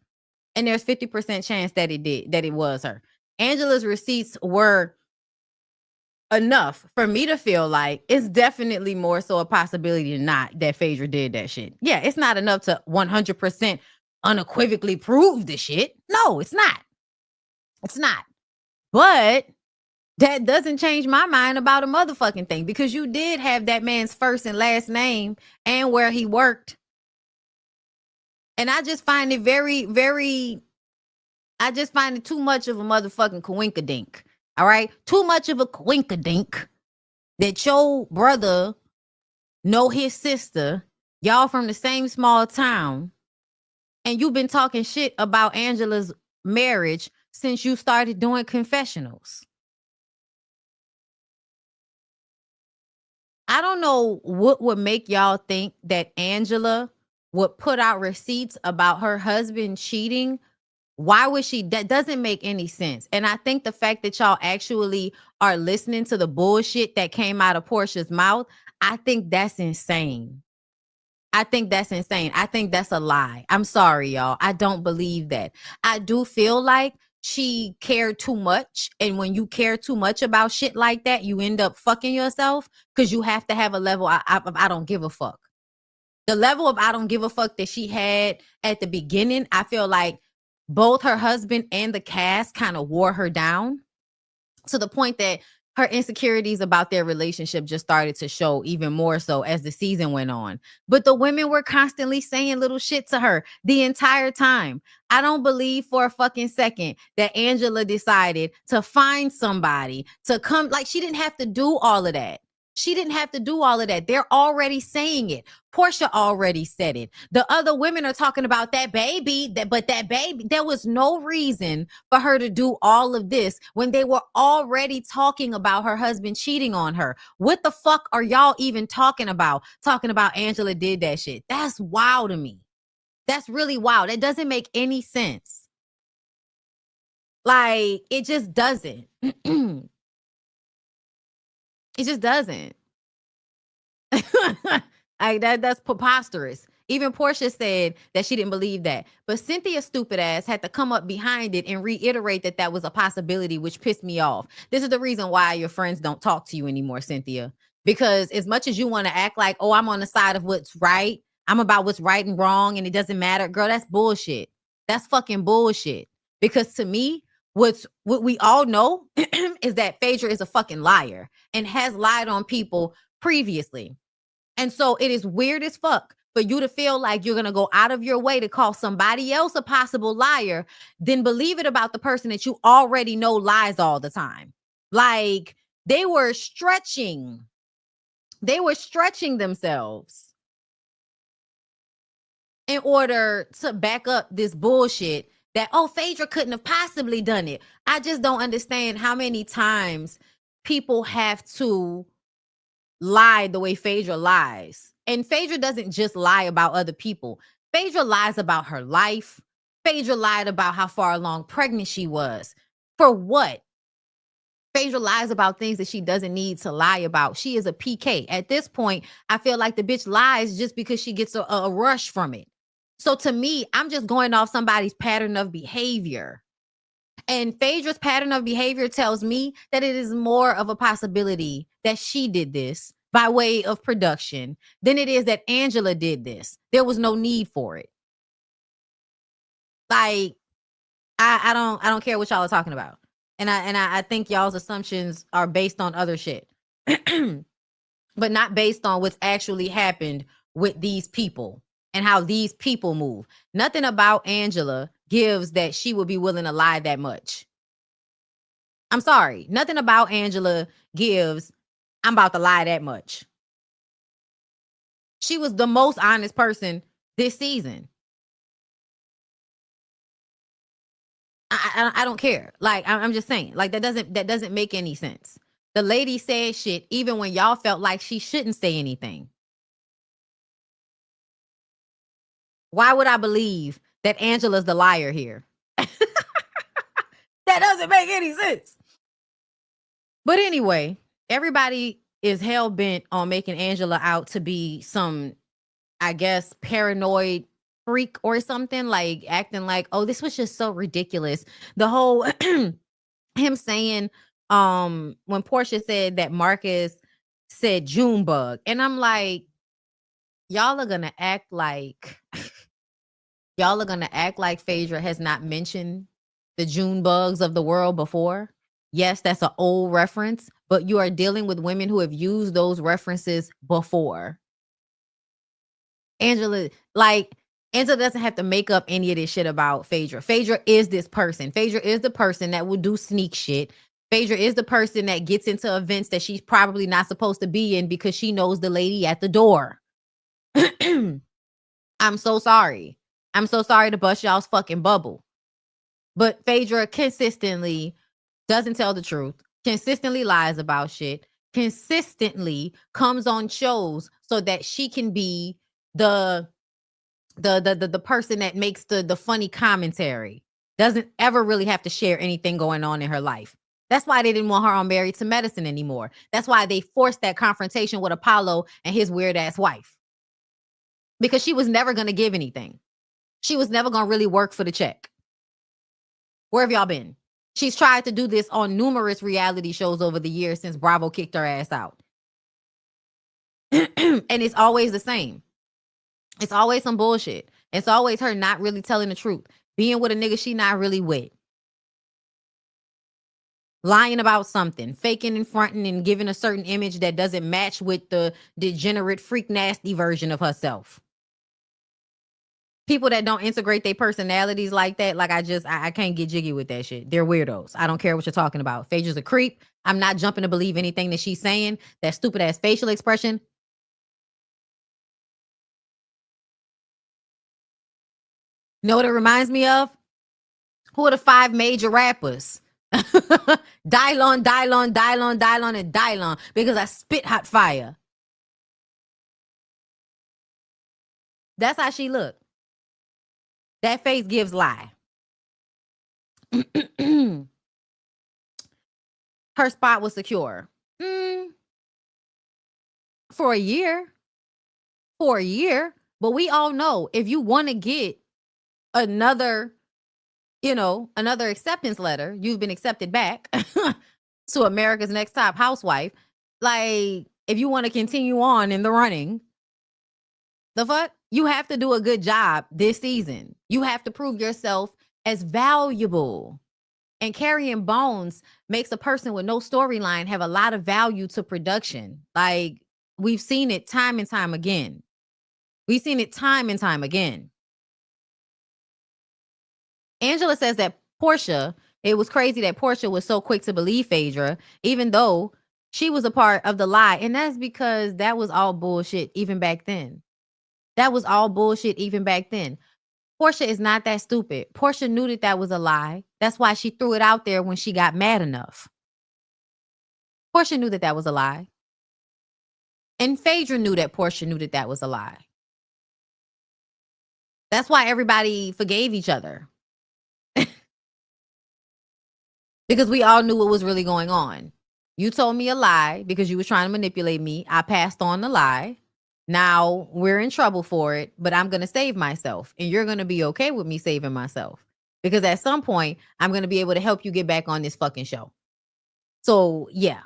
And there's 50% chance that it was her. Angela's receipts were enough for me to feel like it's definitely more so a possibility than not that Phaedra did that shit. Yeah, it's not enough to 100% unequivocally prove the shit. No, it's not. It's not. But That doesn't change my mind about a motherfucking thing, because you did have that man's first and last name and where he worked. And I just find it I just find it too much of a motherfucking coinkadink. All right? Too much of a coinkadink that your brother know his sister, y'all from the same small town, and you've been talking shit about Angela's marriage since you started doing confessionals. I don't know what would make y'all think that Angela would put out receipts about her husband cheating. Why would she? That doesn't make any sense. And I think the fact that y'all actually are listening to the bullshit that came out of Portia's mouth, I think that's insane. I think that's insane. I think that's a lie. I'm sorry, y'all. I don't believe that. I do feel like she cared too much. And when you care too much about shit like that, you end up fucking yourself, because you have to have a level of I don't give a fuck. The level of I don't give a fuck that she had at the beginning, I feel like both her husband and the cast kind of wore her down, to the point that her insecurities about their relationship just started to show even more so as the season went on. But the women were constantly saying little shit to her the entire time. I don't believe for a fucking second that Angela decided to find somebody to come. Like, she didn't have to do all of that. She didn't have to do all of that. They're already saying it. Portia already said it. The other women are talking about that baby, but that baby, there was no reason for her to do all of this when they were already talking about her husband cheating on her. What the fuck are y'all even talking about? Talking about Angela did that shit. That's wild to me. That's really wild. It doesn't make any sense. Like, it just doesn't. It just doesn't. That's preposterous. Even Portia said that she didn't believe that. But Cynthia's stupid ass had to come up behind it and reiterate that that was a possibility, which pissed me off. This is the reason why your friends don't talk to you anymore, Cynthia. Because as much as you want to act like, oh, I'm on the side of what's right, I'm about what's right and wrong, and it doesn't matter. Girl, that's bullshit. That's fucking bullshit. Because to me, what we all know is that Phaedra is a fucking liar and has lied on people previously. And so it is weird as fuck for you to feel like you're going to go out of your way to call somebody else a possible liar, then believe it about the person that you already know lies all the time. Like, they were stretching themselves in order to back up this bullshit that, oh, Phaedra couldn't have possibly done it. I just don't understand how many times people have to lie the way Phaedra lies. And Phaedra doesn't just lie about other people. Phaedra lies about her life. Phaedra lied about how far along pregnant she was. For what? Phaedra lies about things that she doesn't need to lie about. She is a PK. At this point, I feel like the bitch lies just because she gets a rush from it. So to me, I'm just going off somebody's pattern of behavior. And Phaedra's pattern of behavior tells me that it is more of a possibility that she did this by way of production than it is that Angela did this. There was no need for it. Like, I don't care what y'all are talking about. And I think y'all's assumptions are based on other shit. But not based on what's actually happened with these people and how these people move. Nothing about Angela gives that she would be willing to lie that much. I'm sorry. Nothing about Angela gives I'm about to lie that much. She was the most honest person this season. I don't care. Like, I'm just saying, like, that doesn't make any sense. The lady said shit even when y'all felt like she shouldn't say anything. Why would I believe that Angela's the liar here? That doesn't make any sense. But anyway, everybody is hell bent on making Angela out to be some, I guess, paranoid freak or something, like acting like, oh, this was just so ridiculous. The whole him saying when Portia said that Marcus said June bug, and I'm like, y'all are gonna act like Phaedra has not mentioned the June bugs of the world before. Yes, that's an old reference, but you are dealing with women who have used those references before. Angela doesn't have to make up any of this shit about Phaedra. Phaedra is this person. Phaedra is the person that will do sneak shit. Phaedra is the person that gets into events that she's probably not supposed to be in because she knows the lady at the door. I'm so sorry. I'm so sorry to bust y'all's fucking bubble. But Phaedra consistently doesn't tell the truth, consistently lies about shit, consistently comes on shows so that she can be the person that makes the funny commentary. Doesn't ever really have to share anything going on in her life. That's why they didn't want her on Married to Medicine anymore. That's why they forced that confrontation with Apollo and his weird ass wife. Because she was never going to give anything. She was never going to really work for the check. Where have y'all been? She's tried to do this on numerous reality shows over the years since Bravo kicked her ass out. And it's always the same. It's always some bullshit. It's always her not really telling the truth. Being with a nigga she not really with. Lying about something. Faking and fronting and giving a certain image that doesn't match with the degenerate, freak, nasty version of herself. People that don't integrate their personalities like that, like I can't get jiggy with that shit. They're weirdos. I don't care what you're talking about. Phaedra's a creep. I'm not jumping to believe anything that she's saying. That stupid ass facial expression. Know what it reminds me of? Who are the 5 major rappers? Dylon, Dylon, Dylon, Dylon, and Dylon. Because I spit hot fire. That's how she looked. That face gives lie. Her spot was secure. For a year. But we all know if you want to get another acceptance letter, you've been accepted back to America's Next Top Housewife. Like, if you want to continue on in the running, the fuck? You have to do a good job this season. You have to prove yourself as valuable. And carrying bones makes a person with no storyline have a lot of value to production. Like, we've seen it time and time again. Angela says that it was crazy that Portia was so quick to believe Phaedra, even though she was a part of the lie. And that's because that was all bullshit even back then. Portia is not that stupid. Portia knew that was a lie. That's why she threw it out there when she got mad enough. Portia knew that was a lie. And Phaedra knew that Portia knew that was a lie. That's why everybody forgave each other. Because we all knew what was really going on. You told me a lie because you were trying to manipulate me. I passed on the lie. Now we're in trouble for it, but I'm going to save myself. And you're going to be okay with me saving myself. Because at some point, I'm going to be able to help you get back on this fucking show. So, yeah.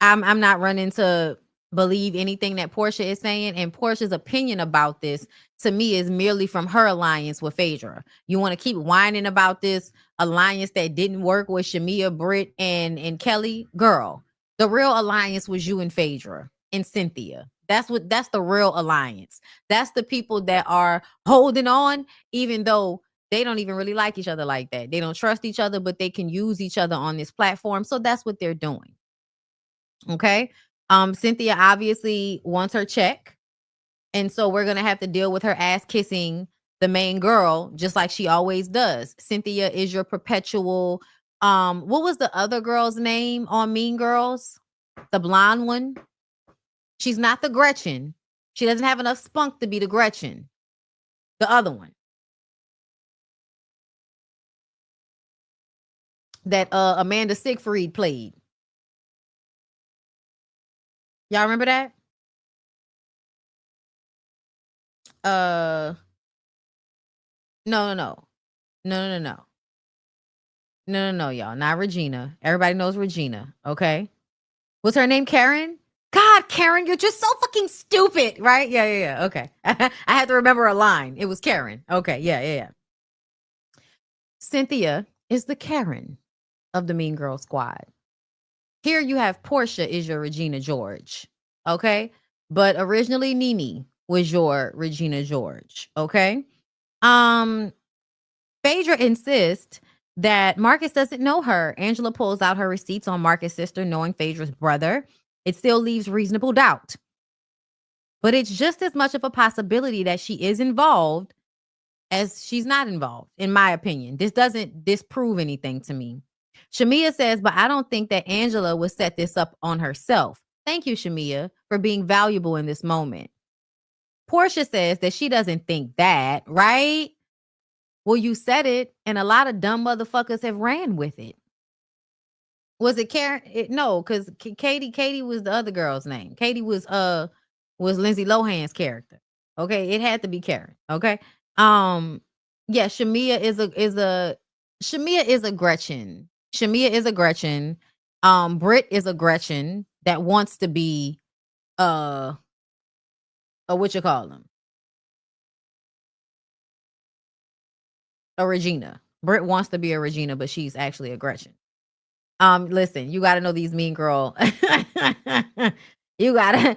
I'm not running to believe anything that Portia is saying. And Portia's opinion about this, to me, is merely from her alliance with Phaedra. You want to keep whining about this alliance that didn't work with Shamia, Britt, and Kelly? Girl, the real alliance was you and Phaedra and Cynthia. That's the real alliance. That's the people that are holding on, even though they don't even really like each other like that. They don't trust each other, but they can use each other on this platform. So that's what they're doing. Okay. Cynthia obviously wants her check. And so we're going to have to deal with her ass kissing the main girl, just like she always does. Cynthia is your perpetual, what was the other girl's name on Mean Girls? The blonde one? She's not the Gretchen. She doesn't have enough spunk to be the Gretchen. The other one. That Amanda Siegfried played. Y'all remember that? No, y'all. Not Regina. Everybody knows Regina, okay? What's her name? Karen? God, Karen, you're just so fucking stupid, right? Yeah. Okay. I had to remember a line. It was Karen. Okay, yeah. Cynthia is the Karen of the Mean Girl Squad. Here you have Portia is your Regina George, okay? But originally Nene was your Regina George, okay? Phaedra insists that Marcus doesn't know her. Angela pulls out her receipts on Marcus' sister knowing Phaedra's brother. It still leaves reasonable doubt. But it's just as much of a possibility that she is involved as she's not involved, in my opinion. This doesn't disprove anything to me. Shamia says, but I don't think that Angela would set this up on herself. Thank you, Shamia, for being valuable in this moment. Portia says that she doesn't think that, right? Well, you said it, and a lot of dumb motherfuckers have ran with it. Was it Karen? No, because Katie was the other girl's name. Katie was Lindsay Lohan's character. Okay, it had to be Karen. Okay, yeah, Shamia is a Gretchen. Shamia is a Gretchen. Britt is a Gretchen that wants to be what you call them? A Regina. Britt wants to be a Regina, but she's actually a Gretchen. Listen, you got to know these Mean Girl. you gotta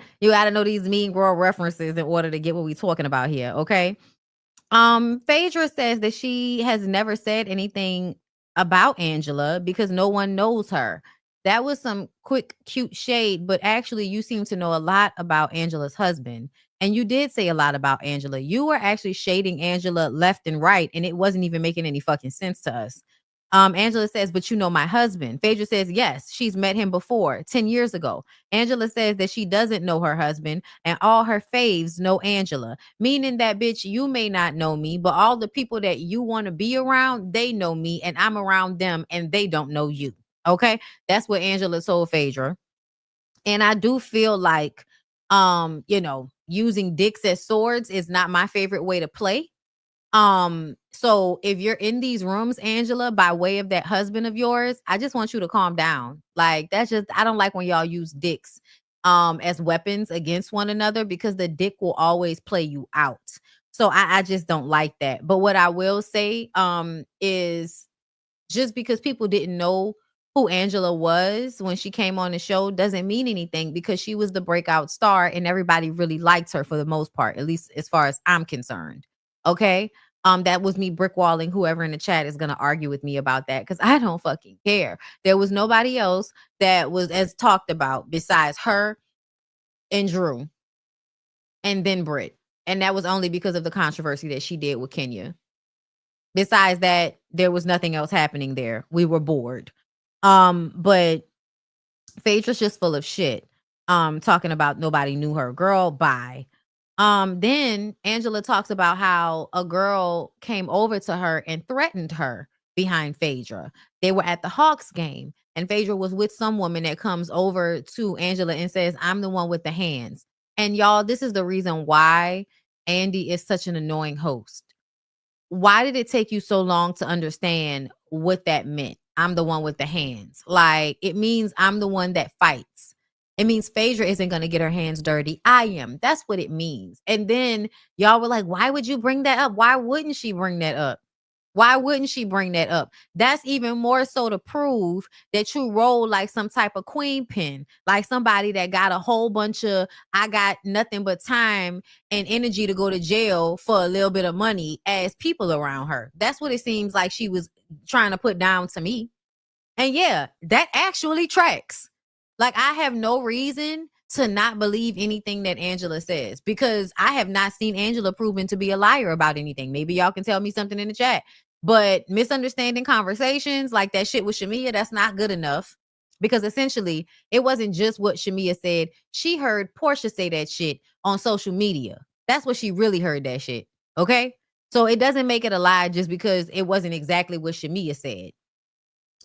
know these Mean Girl references in order to get what we're talking about here. Okay. Phaedra says that she has never said anything about Angela because no one knows her. That was some quick, cute shade, but actually you seem to know a lot about Angela's husband. And you did say a lot about Angela. You were actually shading Angela left and right, and it wasn't even making any fucking sense to us. Angela says, but you know my husband. Phaedra says, yes, she's met him before, 10 years ago. Angela says that she doesn't know her husband, and all her faves know Angela. Meaning that, bitch, you may not know me, but all the people that you want to be around, they know me, and I'm around them, and they don't know you. Okay? That's what Angela told Phaedra. And I do feel like, using dicks as swords is not my favorite way to play. So if you're in these rooms, Angela, by way of that husband of yours, I just want you to calm down. Like, I don't like when y'all use dicks as weapons against one another, because the dick will always play you out. So I just don't like that. But what I will say is, just because people didn't know who Angela was when she came on the show doesn't mean anything, because she was the breakout star and everybody really liked her for the most part, at least as far as I'm concerned. Okay. That was me brickwalling whoever in the chat is going to argue with me about that, because I don't fucking care. There was nobody else that was as talked about besides her and Drew and then Britt. And that was only because of the controversy that she did with Kenya. Besides that, there was nothing else happening there. We were bored. But Phaedra's just full of shit. Talking about nobody knew her. Girl, bye. Then Angela talks about how a girl came over to her and threatened her behind Phaedra. They were at the Hawks game, and Phaedra was with some woman that comes over to Angela and says, I'm the one with the hands. And y'all, this is the reason why Andy is such an annoying host. Why did it take you so long to understand what that meant? I'm the one with the hands. Like, it means I'm the one that fights. It means Phaedra isn't going to get her hands dirty. I am. That's what it means. And then y'all were like, why would you bring that up? Why wouldn't she bring that up? Why wouldn't she bring that up? That's even more so to prove that you roll like some type of queen pin, like somebody that got a whole bunch of, I got nothing but time and energy to go to jail for a little bit of money as people around her. That's what it seems like she was trying to put down to me. And yeah, that actually tracks. Like, I have no reason to not believe anything that Angela says, because I have not seen Angela proven to be a liar about anything. Maybe y'all can tell me something in the chat. But misunderstanding conversations like that shit with Shamia, that's not good enough, because essentially it wasn't just what Shamia said. She heard Portia say that shit on social media. That's what she really heard, that shit. Okay. So it doesn't make it a lie just because it wasn't exactly what Shamia said.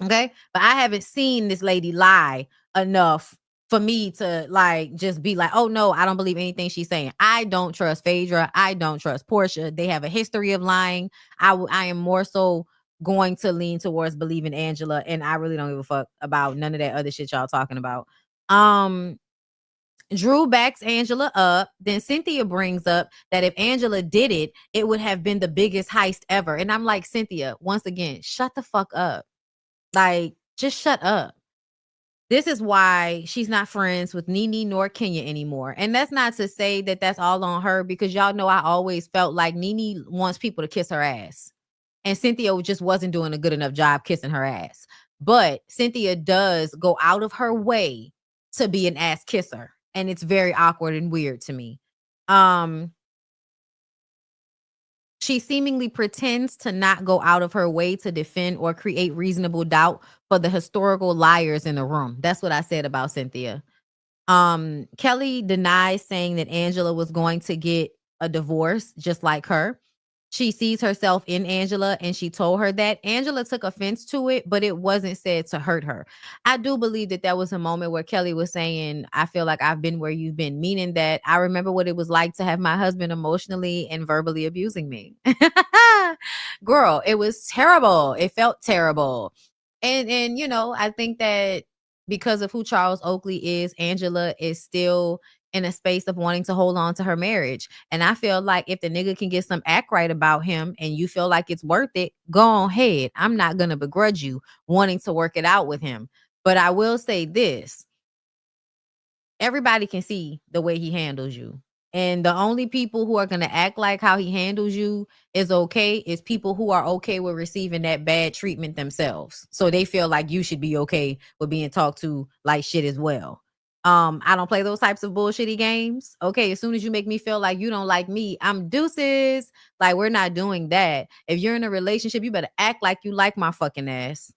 Okay. But I haven't seen this lady lie enough for me to like just be like, oh no, I don't believe anything she's saying. I don't trust Phaedra. I don't trust Portia. They have a history of lying. I am more so going to lean towards believing Angela, and I really don't give a fuck about none of that other shit y'all talking about. Drew backs Angela up. Then Cynthia brings up that if Angela did it, it would have been the biggest heist ever. And I'm like, Cynthia, once again, shut the fuck up. Like, Just shut up. This is why she's not friends with Nene nor Kenya anymore. And that's not to say that that's all on her, because y'all know I always felt like Nene wants people to kiss her ass. And Cynthia just wasn't doing a good enough job kissing her ass. But Cynthia does go out of her way to be an ass kisser. And it's very awkward and weird to me. She seemingly pretends to not go out of her way to defend or create reasonable doubt for the historical liars in the room. That's what I said about Cynthia. Kelly denies saying that Angela was going to get a divorce just like her. She sees herself in Angela, and she told her that. Angela took offense to it, but it wasn't said to hurt her. I do believe that there was a moment where Kelly was saying, I feel like I've been where you've been, meaning that I remember what it was like to have my husband emotionally and verbally abusing me. Girl, it was terrible. It felt terrible. And you know, I think that because of who Charles Oakley is, Angela is still in a space of wanting to hold on to her marriage. And I feel like if the nigga can get some act right about him and you feel like it's worth it, go ahead. I'm not going to begrudge you wanting to work it out with him. But I will say this. Everybody can see the way he handles you. And the only people who are going to act like how he handles you is okay is people who are okay with receiving that bad treatment themselves. So they feel like you should be okay with being talked to like shit as well. I don't play those types of bullshitty games. Okay, as soon as you make me feel like you don't like me, I'm deuces. Like, we're not doing that. If you're in a relationship, you better act like you like my fucking ass.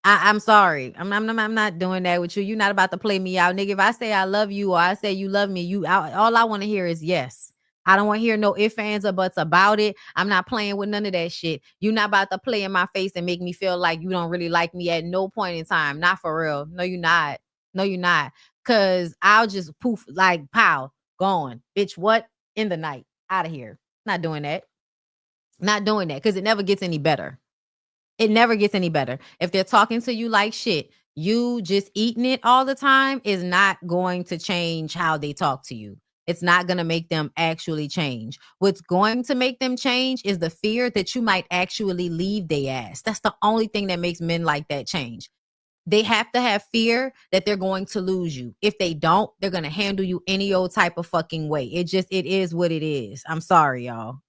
I'm sorry. I'm not doing that with you. You're not about to play me out, nigga. If I say I love you or I say you love me, all I want to hear is yes. I don't want to hear no ifs, ands, or buts about it. I'm not playing with none of that shit. You're not about to play in my face and make me feel like you don't really like me at no point in time. Not for real. No, you're not. No, you're not. Cause I'll just poof, like, pow, gone. Bitch, what? In the night. Out of here. Not doing that. Not doing that. Cause it never gets any better. It never gets any better. If they're talking to you like shit, you just eating it all the time is not going to change how they talk to you. It's not going to make them actually change. What's going to make them change is the fear that you might actually leave their ass. That's the only thing that makes men like that change. They have to have fear that they're going to lose you. If they don't, they're going to handle you any old type of fucking way. It is what it is. I'm sorry, y'all.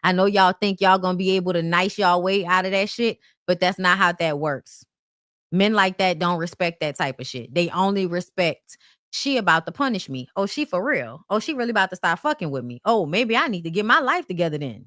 I know y'all think y'all going to be able to nice y'all way out of that shit, but that's not how that works. Men like that don't respect that type of shit. They only respect, she about to punish me. Oh, she for real. Oh, she really about to start fucking with me. Oh, maybe I need to get my life together then.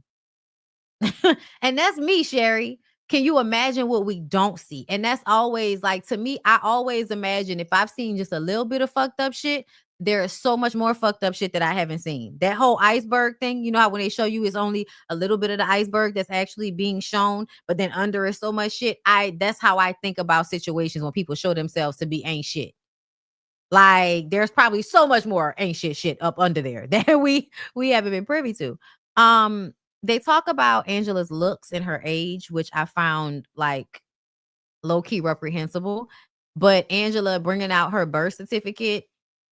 And that's me, Sherry. Can you imagine what we don't see? And that's always like, to me, I always imagine if I've seen just a little bit of fucked up shit, there is so much more fucked up shit that I haven't seen. That whole iceberg thing, you know how when they show you it's only a little bit of the iceberg that's actually being shown, but then under is so much shit. That's how I think about situations when people show themselves to be ain't shit. Like, there's probably so much more ain't shit up under there that we haven't been privy to. They talk about Angela's looks and her age, which I found like low-key reprehensible. But Angela bringing out her birth certificate,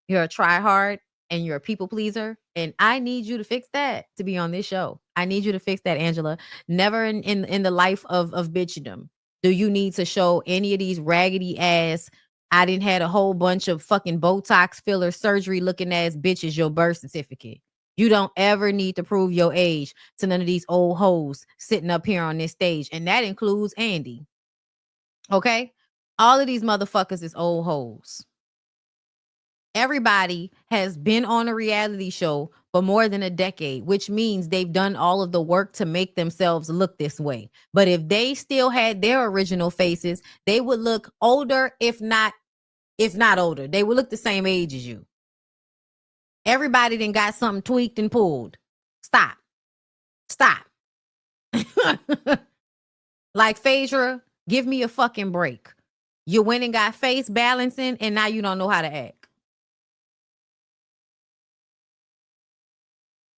you're a try-hard and you're a people pleaser. And I need you to fix that to be on this show. I need you to fix that, Angela. Never in the life of bitchdom do you need to show any of these raggedy ass, I didn't had a whole bunch of fucking Botox filler surgery looking ass bitches your birth certificate. You don't ever need to prove your age to none of these old hoes sitting up here on this stage. And that includes Andy. Okay? All of these motherfuckers is old hoes. Everybody has been on a reality show for more than a decade, which means they've done all of the work to make themselves look this way. But if they still had their original faces, they would look older, if not older. They would look the same age as you. Everybody then got something tweaked and pulled. Stop. Like, Phaedra, give me a fucking break. You went and got face balancing and now you don't know how to act.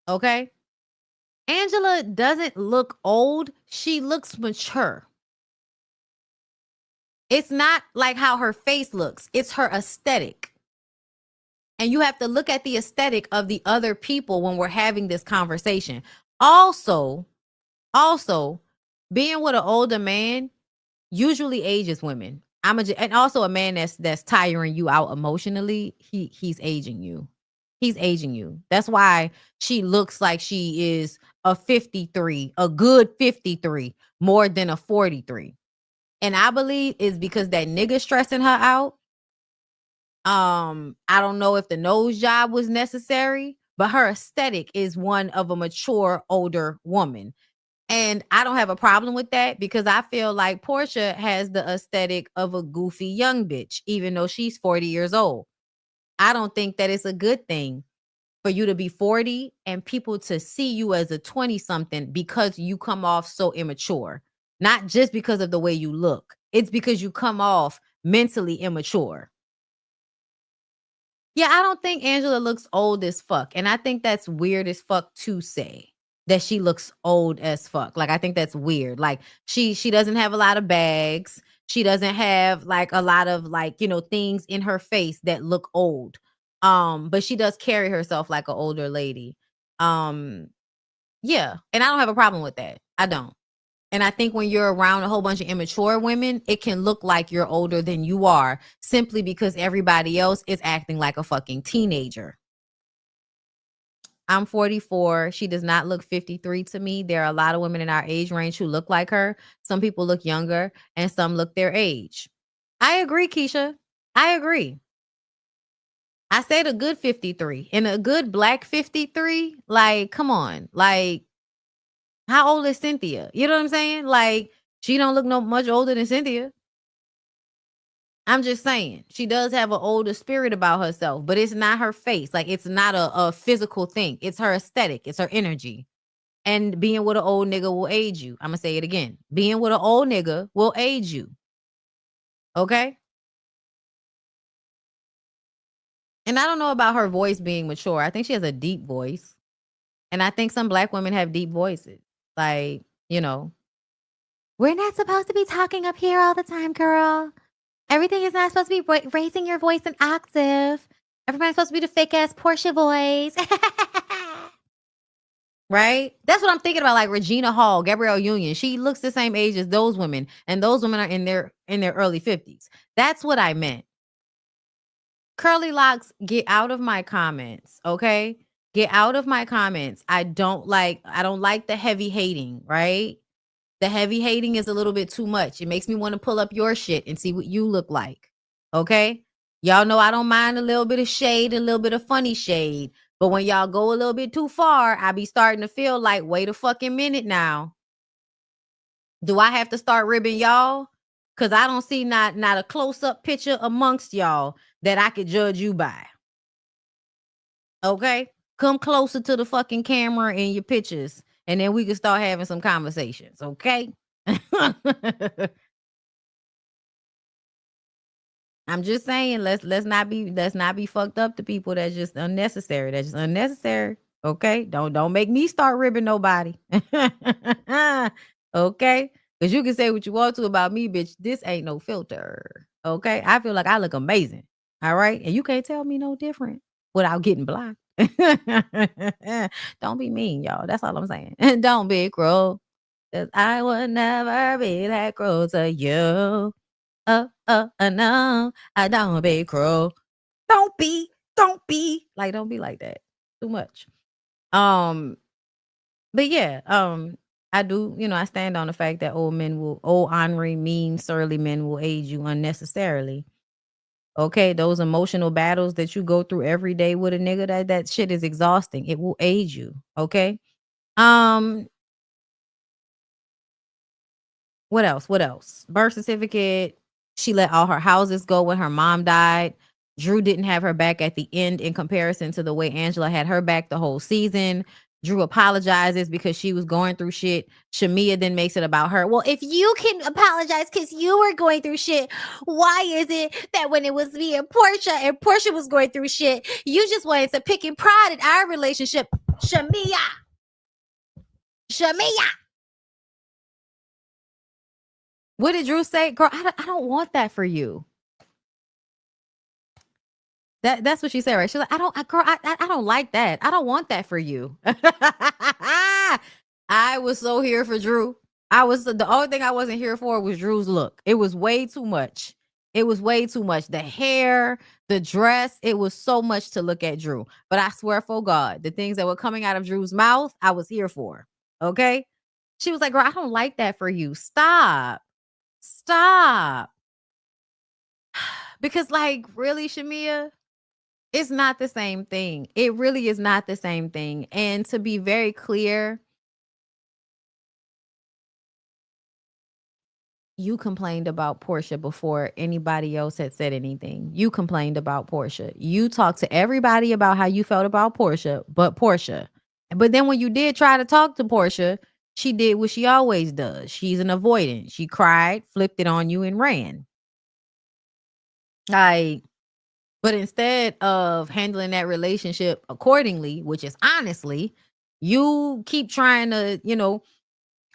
Okay? Angela doesn't look old. She looks mature. It's not like how her face looks. It's her aesthetic. And you have to look at the aesthetic of the other people when we're having this conversation. Also, being with an older man usually ages women. And also a man that's tiring you out emotionally, he's aging you. He's aging you. That's why she looks like she is a 53, a good 53, more than a 43. And I believe it's because that nigga stressing her out. I don't know if the nose job was necessary, but her aesthetic is one of a mature older woman. And I don't have a problem with that because I feel like Portia has the aesthetic of a goofy young bitch, even though she's 40 years old. I don't think that it's a good thing for you to be 40 and people to see you as a 20 something because you come off so immature. Not just because of the way you look. It's because you come off mentally immature. Yeah, I don't think Angela looks old as fuck. And I think that's weird as fuck to say that she looks old as fuck. Like, I think that's weird. Like, she doesn't have a lot of bags. She doesn't have like a lot of like, things in her face that look old. But she does carry herself like an older lady. Yeah. And I don't have a problem with that. I don't. And I think when you're around a whole bunch of immature women, it can look like you're older than you are simply because everybody else is acting like a fucking teenager. I'm 44. She does not look 53 to me. There are a lot of women in our age range who look like her. Some people look younger and some look their age. I agree, Keisha. I agree. I said a good 53 and a good black 53. Like, come on. Like, how old is Cynthia? You know what I'm saying? Like, she don't look no much older than Cynthia. I'm just saying, she does have an older spirit about herself, but it's not her face. Like, it's not a physical thing. It's her aesthetic. It's her energy. And being with an old nigga will age you. I'm going to say it again. Being with an old nigga will age you. Okay? And I don't know about her voice being mature. I think she has a deep voice. And I think some black women have deep voices. Like, we're not supposed to be talking up here all the time, girl. Everything is not supposed to be raising your voice an octave. Everybody's supposed to be the fake ass Portia voice. Right? That's what I'm thinking about. Like Regina Hall, Gabrielle Union. She looks the same age as those women. And those women are in their early 50s. That's what I meant. Curly locks, get out of my comments. Okay? Get out of my comments. I don't like the heavy hating, right? The heavy hating is a little bit too much. It makes me want to pull up your shit and see what you look like. Okay? Y'all know I don't mind a little bit of shade, a little bit of funny shade. But when y'all go a little bit too far, I be starting to feel like, wait a fucking minute now. Do I have to start ribbing y'all? Because I don't see not a close-up picture amongst y'all that I could judge you by. Okay? Come closer to the fucking camera in your pictures. And then we can start having some conversations, okay? I'm just saying, let's not be fucked up to people that's just unnecessary. That's just unnecessary. Okay? Don't make me start ribbing nobody. Okay? Because you can say what you want to about me, bitch. This ain't no filter. Okay? I feel like I look amazing. All right? And you can't tell me no different without getting blocked. Don't be mean, y'all. That's all I'm saying. Don't be cruel. Cause I would never be that cruel to you. No, I don't be cruel. Don't be. Like, don't be like that. Too much. But yeah, I do, I stand on the fact that old ornery, mean, surly men will age you unnecessarily. Okay, those emotional battles that you go through every day with a nigga, that shit is exhausting. It will age you. Okay. What else? Birth certificate. She let all her houses go when her mom died. Drew didn't have her back at the end in comparison to the way Angela had her back the whole season. Drew apologizes because she was going through shit. Shamia then makes it about her. Well, if you can apologize because you were going through shit, why is it that when it was me and Portia was going through shit, you just wanted to pick and pride in our relationship? Shamia. What did Drew say? Girl, I don't want that for you. That's what she said, right? She's like, I don't like that. I don't want that for you. I was so here for Drew. The only thing I wasn't here for was Drew's look. It was way too much. It was way too much. The hair, the dress, it was so much to look at Drew. But I swear for God, the things that were coming out of Drew's mouth, I was here for. Okay. She was like, girl, I don't like that for you. Stop. Stop. Because, like, really, Shamia, it's not the same thing. It really is not the same thing. And to be very clear, you complained about Portia before anybody else had said anything. You complained about Portia. You talked to everybody about how you felt about Portia, but Portia. But then when you did try to talk to Portia, she did what she always does. She's an avoidant. She cried, flipped it on you, and ran. But instead of handling that relationship accordingly, which is honestly, you keep trying to,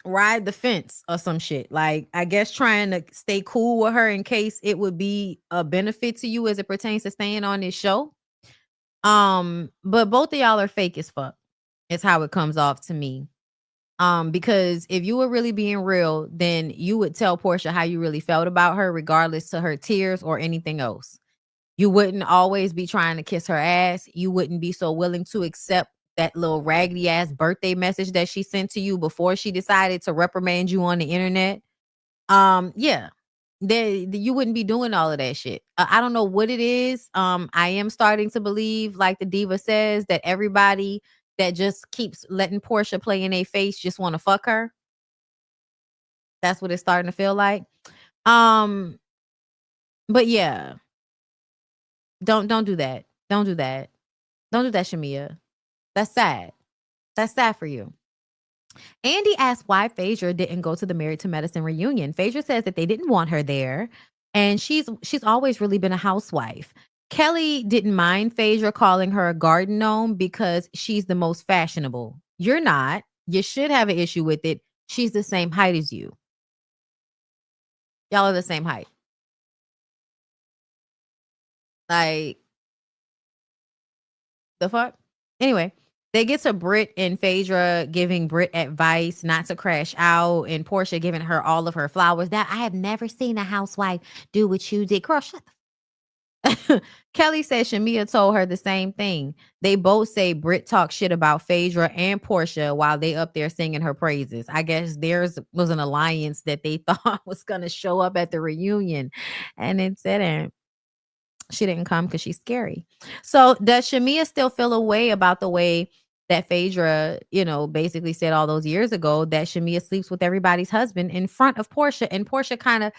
ride the fence or some shit. Like, I guess trying to stay cool with her in case it would be a benefit to you as it pertains to staying on this show. But both of y'all are fake as fuck. Is how it comes off to me. Because if you were really being real, then you would tell Portia how you really felt about her, regardless to her tears or anything else. You wouldn't always be trying to kiss her ass. You wouldn't be so willing to accept that little raggedy ass birthday message that she sent to you before she decided to reprimand you on the internet. Yeah. You wouldn't be doing all of that shit. I don't know what it is. I am starting to believe, like the diva says, that everybody that just keeps letting Portia play in a face just want to fuck her. That's what it's starting to feel like. But yeah. Don't do that. Don't do that. Don't do that, Shamia. That's sad. That's sad for you. Andy asked why Phaedra didn't go to the Married to Medicine reunion. Phaedra says that they didn't want her there, and she's always really been a housewife. Kelly didn't mind Phaedra calling her a garden gnome because she's the most fashionable. You're not. You should have an issue with it. She's the same height as you. Y'all are the same height. Like, the fuck? Anyway, they get to Britt and Phaedra giving Britt advice not to crash out, and Portia giving her all of her flowers. That I have never seen a housewife do what you did. Girl, shut the Kelly says Shamia told her the same thing. They both say Britt talks shit about Phaedra and Portia while they up there singing her praises. I guess theirs was an alliance that they thought was going to show up at the reunion, and it didn't. She didn't come because she's scary. So does Shamia still feel a way about the way that Phaedra, basically said all those years ago that Shamia sleeps with everybody's husband in front of Portia? And Portia kind of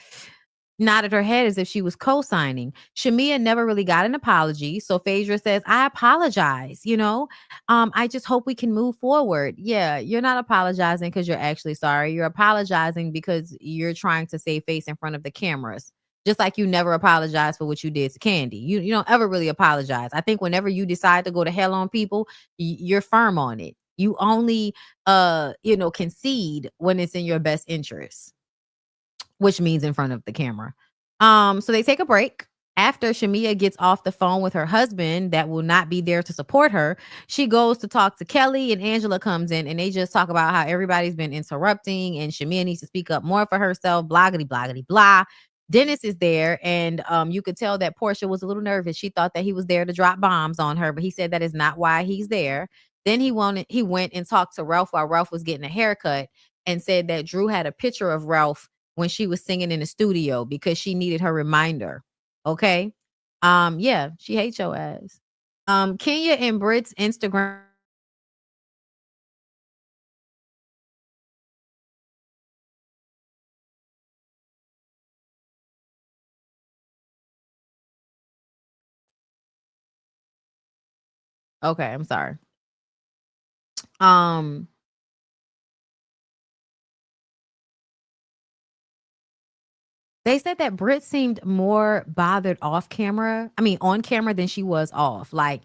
nodded her head as if she was co-signing. Shamia never really got an apology. So Phaedra says, I apologize, I just hope we can move forward. Yeah, you're not apologizing because you're actually sorry. You're apologizing because you're trying to save face in front of the cameras. Just like you never apologize for what you did to Candy. You don't ever really apologize. I think whenever you decide to go to hell on people, you're firm on it. You only concede when it's in your best interest, which means in front of the camera. So they take a break. After Shamia gets off the phone with her husband that will not be there to support her, she goes to talk to Kelly, and Angela comes in, and they just talk about how everybody's been interrupting and Shamia needs to speak up more for herself, bloggity, blah. Dennis is there, and you could tell that Portia was a little nervous. She thought that he was there to drop bombs on her, but he said that is not why he's there. Then he went and talked to Ralph while Ralph was getting a haircut and said that Drew had a picture of Ralph when she was singing in the studio because she needed her reminder. Okay. Yeah, she hates your ass. Kenya and Britt's Instagram. Okay, I'm sorry. They said that Britt seemed more bothered on camera than she was off. Like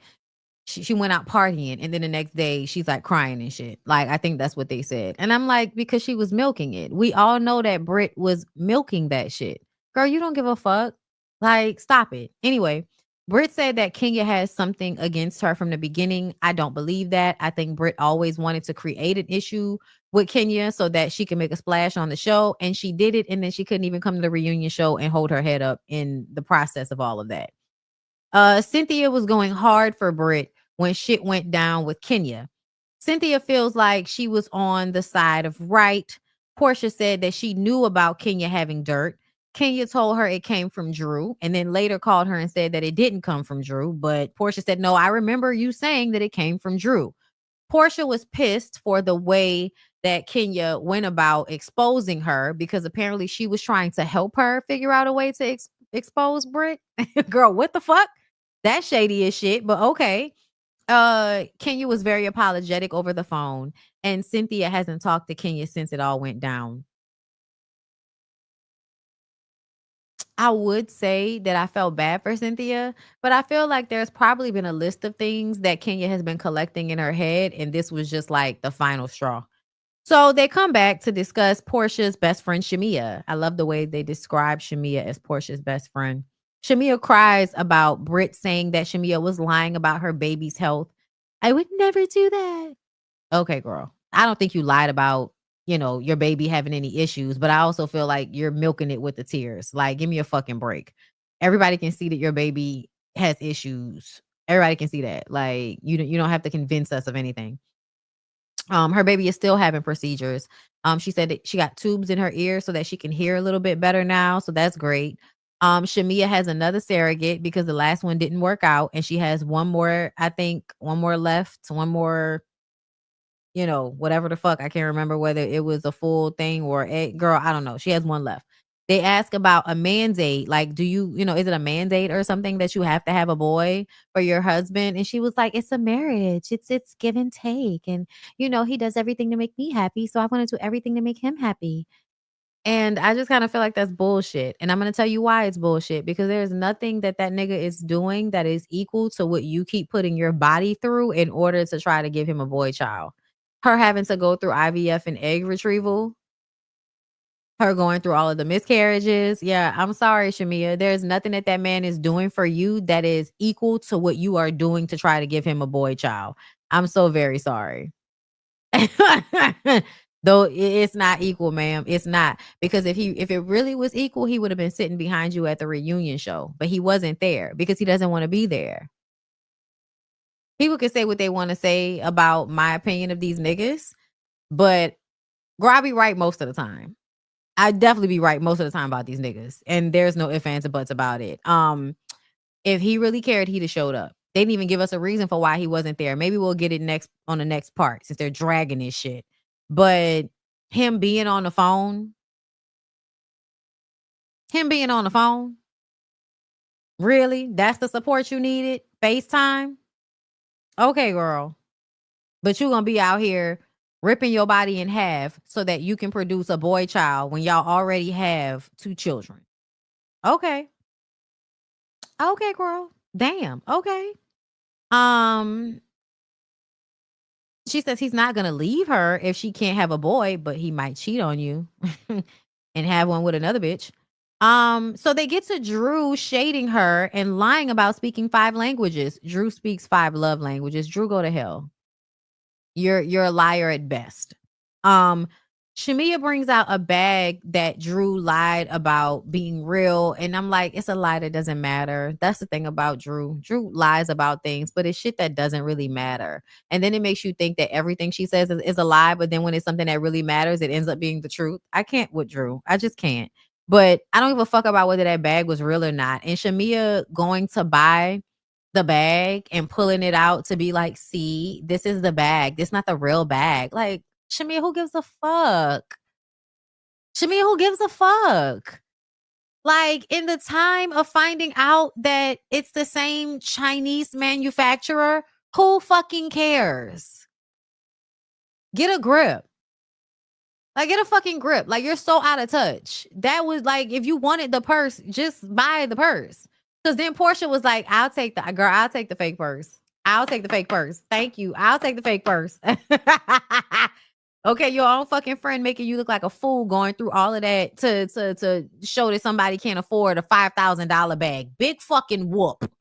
she went out partying, and then the next day she's like crying and shit. Like, I think that's what they said. And I'm like, because she was milking it. We all know that Britt was milking that shit. Girl, you don't give a fuck. Like, stop it. Anyway, Britt said that Kenya has something against her from the beginning. I don't believe that. I think Britt always wanted to create an issue with Kenya so that she can make a splash on the show. And she did it. And then she couldn't even come to the reunion show and hold her head up in the process of all of that. Cynthia was going hard for Britt when shit went down with Kenya. Cynthia feels like she was on the side of right. Portia said that she knew about Kenya having dirt. Kenya told her it came from Drew and then later called her and said that it didn't come from Drew. But Portia said, no, I remember you saying that it came from Drew. Portia was pissed for the way that Kenya went about exposing her because apparently she was trying to help her figure out a way to expose Britt. Girl, what the fuck? That's shady as shit, but okay. Kenya was very apologetic over the phone, and Cynthia hasn't talked to Kenya since it all went down. I would say that I felt bad for Cynthia, but I feel like there's probably been a list of things that Kenya has been collecting in her head, and this was just like the final straw. So they come back to discuss Portia's best friend, Shamia. I love the way they describe Shamia as Portia's best friend. Shamia cries about Britt saying that Shamia was lying about her baby's health. I would never do that. Okay, girl. I don't think you lied about, your baby having any issues, but I also feel like you're milking it with the tears. Like, give me a fucking break. Everybody can see that your baby has issues. Everybody can see that. Like, you don't have to convince us of anything. Her baby is still having procedures. She said that she got tubes in her ear so that she can hear a little bit better now. So that's great. Shamia has another surrogate because the last one didn't work out. And she has one more left, one more, whatever the fuck. I can't remember whether it was a full thing or girl, I don't know. She has one left. They ask about a mandate. Like, do you, is it a mandate or something that you have to have a boy for your husband? And she was like, it's a marriage. It's give and take. And, he does everything to make me happy. So I want to do everything to make him happy. And I just kind of feel like that's bullshit. And I'm going to tell you why it's bullshit, because there's nothing that nigga is doing that is equal to what you keep putting your body through in order to try to give him a boy child. Her having to go through IVF and egg retrieval, her going through all of the miscarriages. Yeah, I'm sorry, Shamia. There's nothing that man is doing for you that is equal to what you are doing to try to give him a boy child. I'm so very sorry. Though it's not equal, ma'am. It's not. Because if it really was equal, he would have been sitting behind you at the reunion show. But he wasn't there because he doesn't want to be there. People can say what they want to say about my opinion of these niggas, but girl, I be right most of the time. I definitely be right most of the time about these niggas. And there's no ifs, ands, or buts about it. If he really cared, he'd have showed up. They didn't even give us a reason for why he wasn't there. Maybe we'll get it on the next part since they're dragging this shit. But him being on the phone, really? That's the support you needed? FaceTime? Okay, girl. But you're going to be out here ripping your body in half so that you can produce a boy child when y'all already have 2 children. Okay. Okay, girl. Damn. Okay. She says he's not going to leave her if she can't have a boy, but he might cheat on you and have one with another bitch. So they get to Drew shading her and lying about speaking 5 languages. Drew speaks 5 love languages. Drew, go to hell. You're a liar at best. Shamia brings out a bag that Drew lied about being real. And I'm like, it's a lie that doesn't matter. That's the thing about Drew. Drew lies about things, but it's shit that doesn't really matter. And then it makes you think that everything she says is a lie. But then when it's something that really matters, it ends up being the truth. I can't with Drew. I just can't. But I don't give a fuck about whether that bag was real or not. And Shamia going to buy the bag and pulling it out to be like, see, this is the bag. This is not the real bag. Like, Shamia, who gives a fuck? Shamia, who gives a fuck? Like, in the time of finding out that it's the same Chinese manufacturer, who fucking cares? Get a grip. Like, get a fucking grip. Like, you're so out of touch. That was like, if you wanted the purse, just buy the purse. Because then Portia was like, I'll take the fake purse. I'll take the fake purse. Thank you. I'll take the fake purse. Okay, your own fucking friend making you look like a fool going through all of that to show that somebody can't afford a $5,000 bag. Big fucking whoop.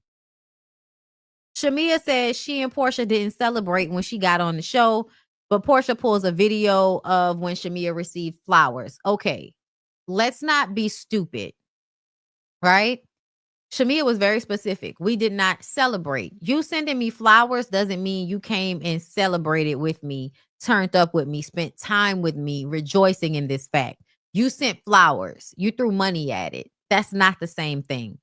Shamia says she and Portia didn't celebrate when she got on the show, but Portia pulls a video of when Shamia received flowers. Okay, let's not be stupid, right? Shamia was very specific. We did not celebrate. You sending me flowers doesn't mean you came and celebrated with me, turned up with me, spent time with me, rejoicing in this fact. You sent flowers. You threw money at it. That's not the same thing.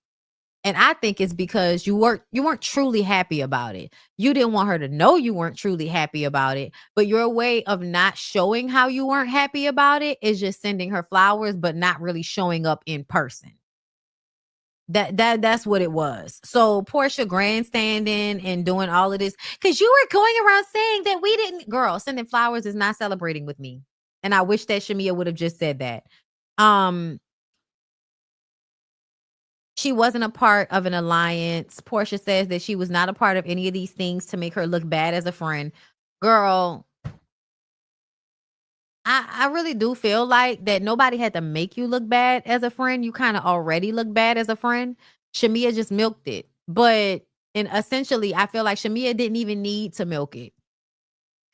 And I think it's because you weren't truly happy about it. You didn't want her to know you weren't truly happy about it. But your way of not showing how you weren't happy about it is just sending her flowers, but not really showing up in person. That's what it was. So Portia grandstanding and doing all of this because you were going around saying that we didn't. Girl, sending flowers is not celebrating with me. And I wish that Shamia would have just said that. She wasn't a part of an alliance. Portia says that she was not a part of any of these things to make her look bad as a friend. Girl, I really do feel like that nobody had to make you look bad as a friend. You kind of already look bad as a friend. Shamia just milked it. But and essentially, I feel like Shamia didn't even need to milk it.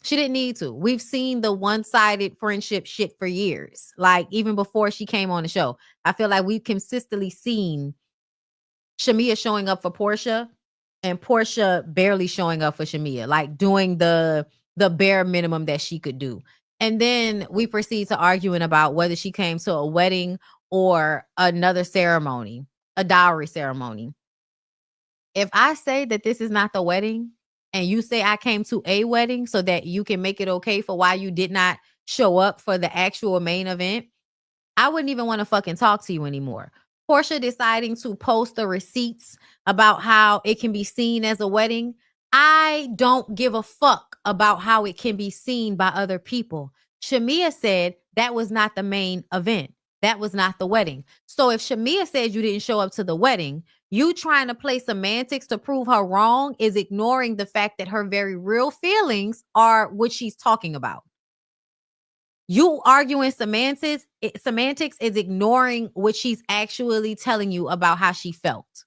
She didn't need to. We've seen the one-sided friendship shit for years. Like even before she came on the show. I feel like we've consistently seen Shamia showing up for Portia and Portia barely showing up for Shamia, like doing the bare minimum that she could do. And then we proceed to arguing about whether she came to a wedding or another ceremony, a dowry ceremony. If I say that this is not the wedding and you say I came to a wedding so that you can make it okay for why you did not show up for the actual main event, I wouldn't even want to fucking talk to you anymore. Portia deciding to post the receipts about how it can be seen as a wedding. I don't give a fuck about how it can be seen by other people. Shamia said that was not the main event. That was not the wedding. So if Shamia said you didn't show up to the wedding, you trying to play semantics to prove her wrong is ignoring the fact that her very real feelings are what she's talking about. You arguing semantics is ignoring what she's actually telling you about how she felt,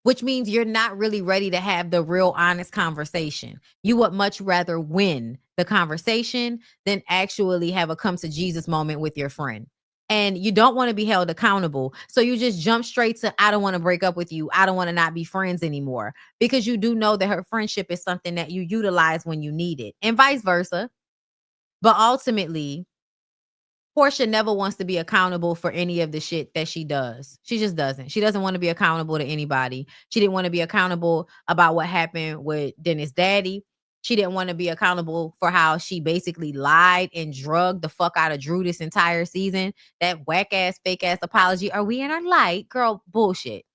which means you're not really ready to have the real honest conversation. You would much rather win the conversation than actually have a come to Jesus moment with your friend. And you don't want to be held accountable. So you just jump straight to, I don't want to break up with you. I don't want to not be friends anymore, because you do know that her friendship is something that you utilize when you need it and vice versa. But ultimately, Portia never wants to be accountable for any of the shit that she does. She just doesn't. She doesn't want to be accountable to anybody. She didn't want to be accountable about what happened with Dennis' daddy. She didn't want to be accountable for how she basically lied and drugged the fuck out of Drew this entire season. That whack ass, fake ass apology. Are we in our light? Girl, bullshit.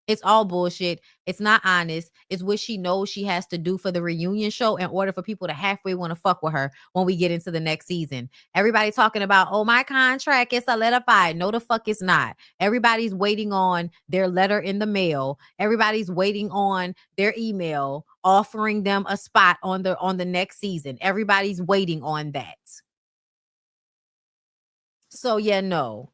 It's all bullshit. It's not honest. It's what she knows she has to do for the reunion show in order for people to halfway want to fuck with her when we get into the next season. Everybody talking about, oh, my contract is solidified. No, the fuck it's not. Everybody's waiting on their letter in the mail. Everybody's waiting on their email offering them a spot on the next season. Everybody's waiting on that. So yeah, no.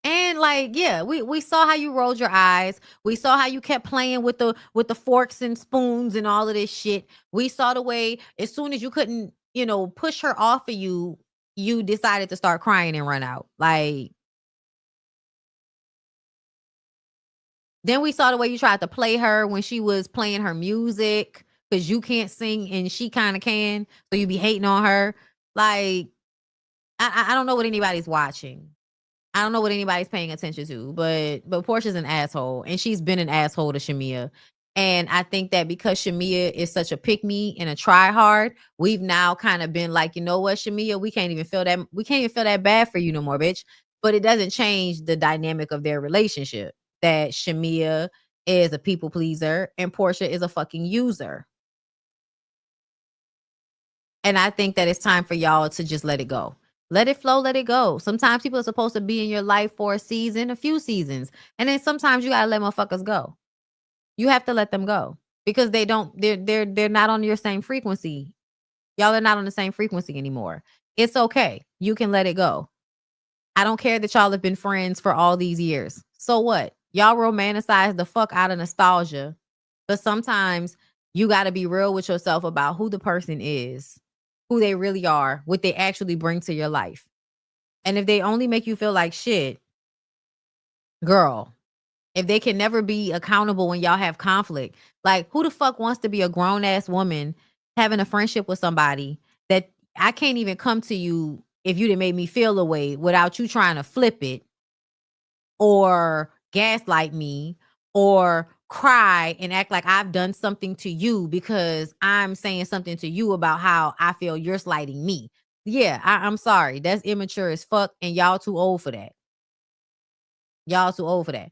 And like, yeah, we saw how you rolled your eyes. We saw how you kept playing with the forks and spoons and all of this shit. We saw the way as soon as you couldn't, push her off of you, you decided to start crying and run out. Like, then we saw the way you tried to play her when she was playing her music because you can't sing and she kind of can. So you be hating on her. Like, I don't know what anybody's watching. I don't know what anybody's paying attention to, but Portia's an asshole, and she's been an asshole to Shamia. And I think that because Shamia is such a pick me and a try hard, we've now kind of been like, you know what, Shamia, we can't even feel that bad for you no more, bitch. But it doesn't change the dynamic of their relationship. That Shamia is a people pleaser and Portia is a fucking user. And I think that it's time for y'all to just let it go. Let it flow, let it go. Sometimes people are supposed to be in your life for a season, a few seasons. And then sometimes you gotta let motherfuckers go. You have to let them go. Because they're not on your same frequency. Y'all are not on the same frequency anymore. It's okay. You can let it go. I don't care that y'all have been friends for all these years. So what? Y'all romanticize the fuck out of nostalgia. But sometimes you got to be real with yourself about who the person is, who they really are, what they actually bring to your life. And if they only make you feel like shit, girl, if they can never be accountable when y'all have conflict, like who the fuck wants to be a grown ass woman having a friendship with somebody that I can't even come to you if you didn't make me feel a way without you trying to flip it or gaslight me or cry and act like I've done something to you because I'm saying something to you about how I feel you're slighting me. Yeah, I'm sorry. That's immature as fuck, and y'all too old for that. Y'all too old for that.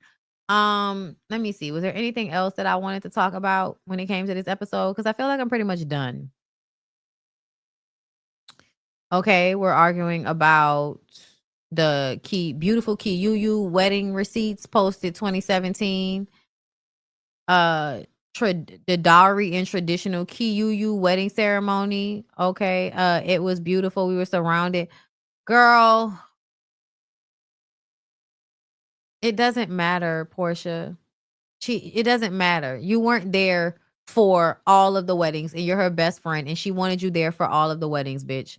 Let me see. Was there anything else that I wanted to talk about when it came to this episode? Because I feel like I'm pretty much done. Okay, we're arguing about the beautiful Kiyu wedding receipts posted 2017. The dowry and traditional Kiyu wedding ceremony. Okay, it was beautiful. We were surrounded. Girl, it doesn't matter, Portia. It doesn't matter. You weren't there for all of the weddings and you're her best friend and she wanted you there for all of the weddings, bitch.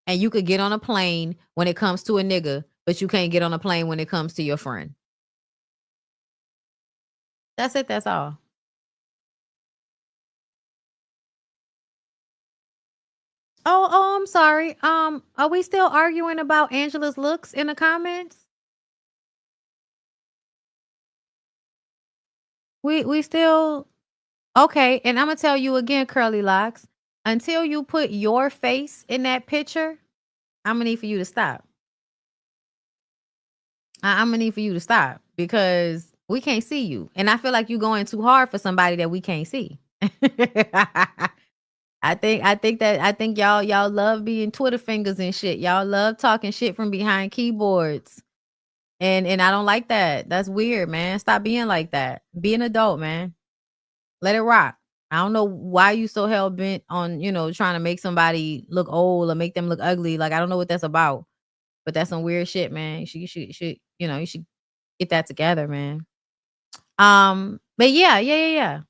And you could get on a plane when it comes to a nigga, but you can't get on a plane when it comes to your friend. That's it. That's all. Oh, I'm sorry. Are we still arguing about Angela's looks in the comments? We still okay, and I'm gonna tell you again, Curly Locks, until you put your face in that picture, I'm gonna need for you to stop. I'm gonna need for you to stop because we can't see you. And I feel like you're going too hard for somebody that we can't see. I think y'all love being Twitter fingers and shit. Y'all love talking shit from behind keyboards. And I don't like that. That's weird, man. Stop being like that. Be an adult, man. Let it rock. I don't know why you so hell bent on, trying to make somebody look old or make them look ugly. Like I don't know what that's about. But that's some weird shit, man. You should get that together, man. But yeah.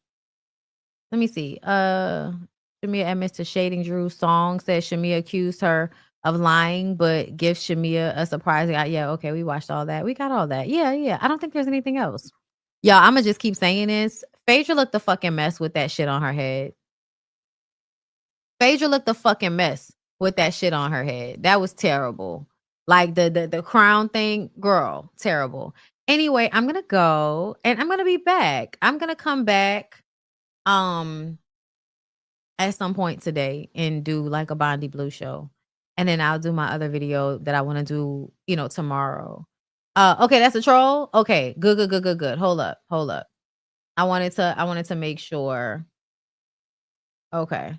Let me see. Shamia admits to shading Drew's song, says Shamia accused her of lying, but gives Shamia a surprising. Yeah, okay, we watched all that. We got all that. Yeah. I don't think there's anything else. Y'all, I'm gonna just keep saying this. Phaedra looked a fucking mess with that shit on her head. Phaedra looked a fucking mess with that shit on her head. That was terrible. Like the crown thing, girl, terrible. Anyway, I'm gonna go and I'm gonna be back. I'm gonna come back at some point today and do like a BondyBlue show. And then I'll do my other video that I want to do, tomorrow. Okay, that's a troll. Okay, good. Hold up. I wanted to make sure. Okay.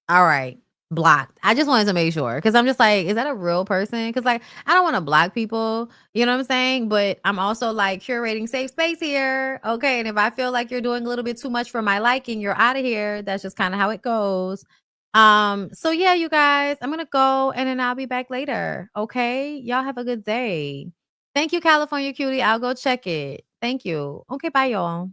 All right. Blocked. I just wanted to make sure because I'm just like, is that a real person? Because like, I don't want to block people. You know what I'm saying? But I'm also like curating safe space here. Okay. And if I feel like you're doing a little bit too much for my liking, you're out of here. That's just kind of how it goes. So yeah, you guys, I'm gonna go and then I'll be back later. Okay. Y'all have a good day. Thank you, California Cutie. I'll go check it. Thank you. Okay, bye, y'all.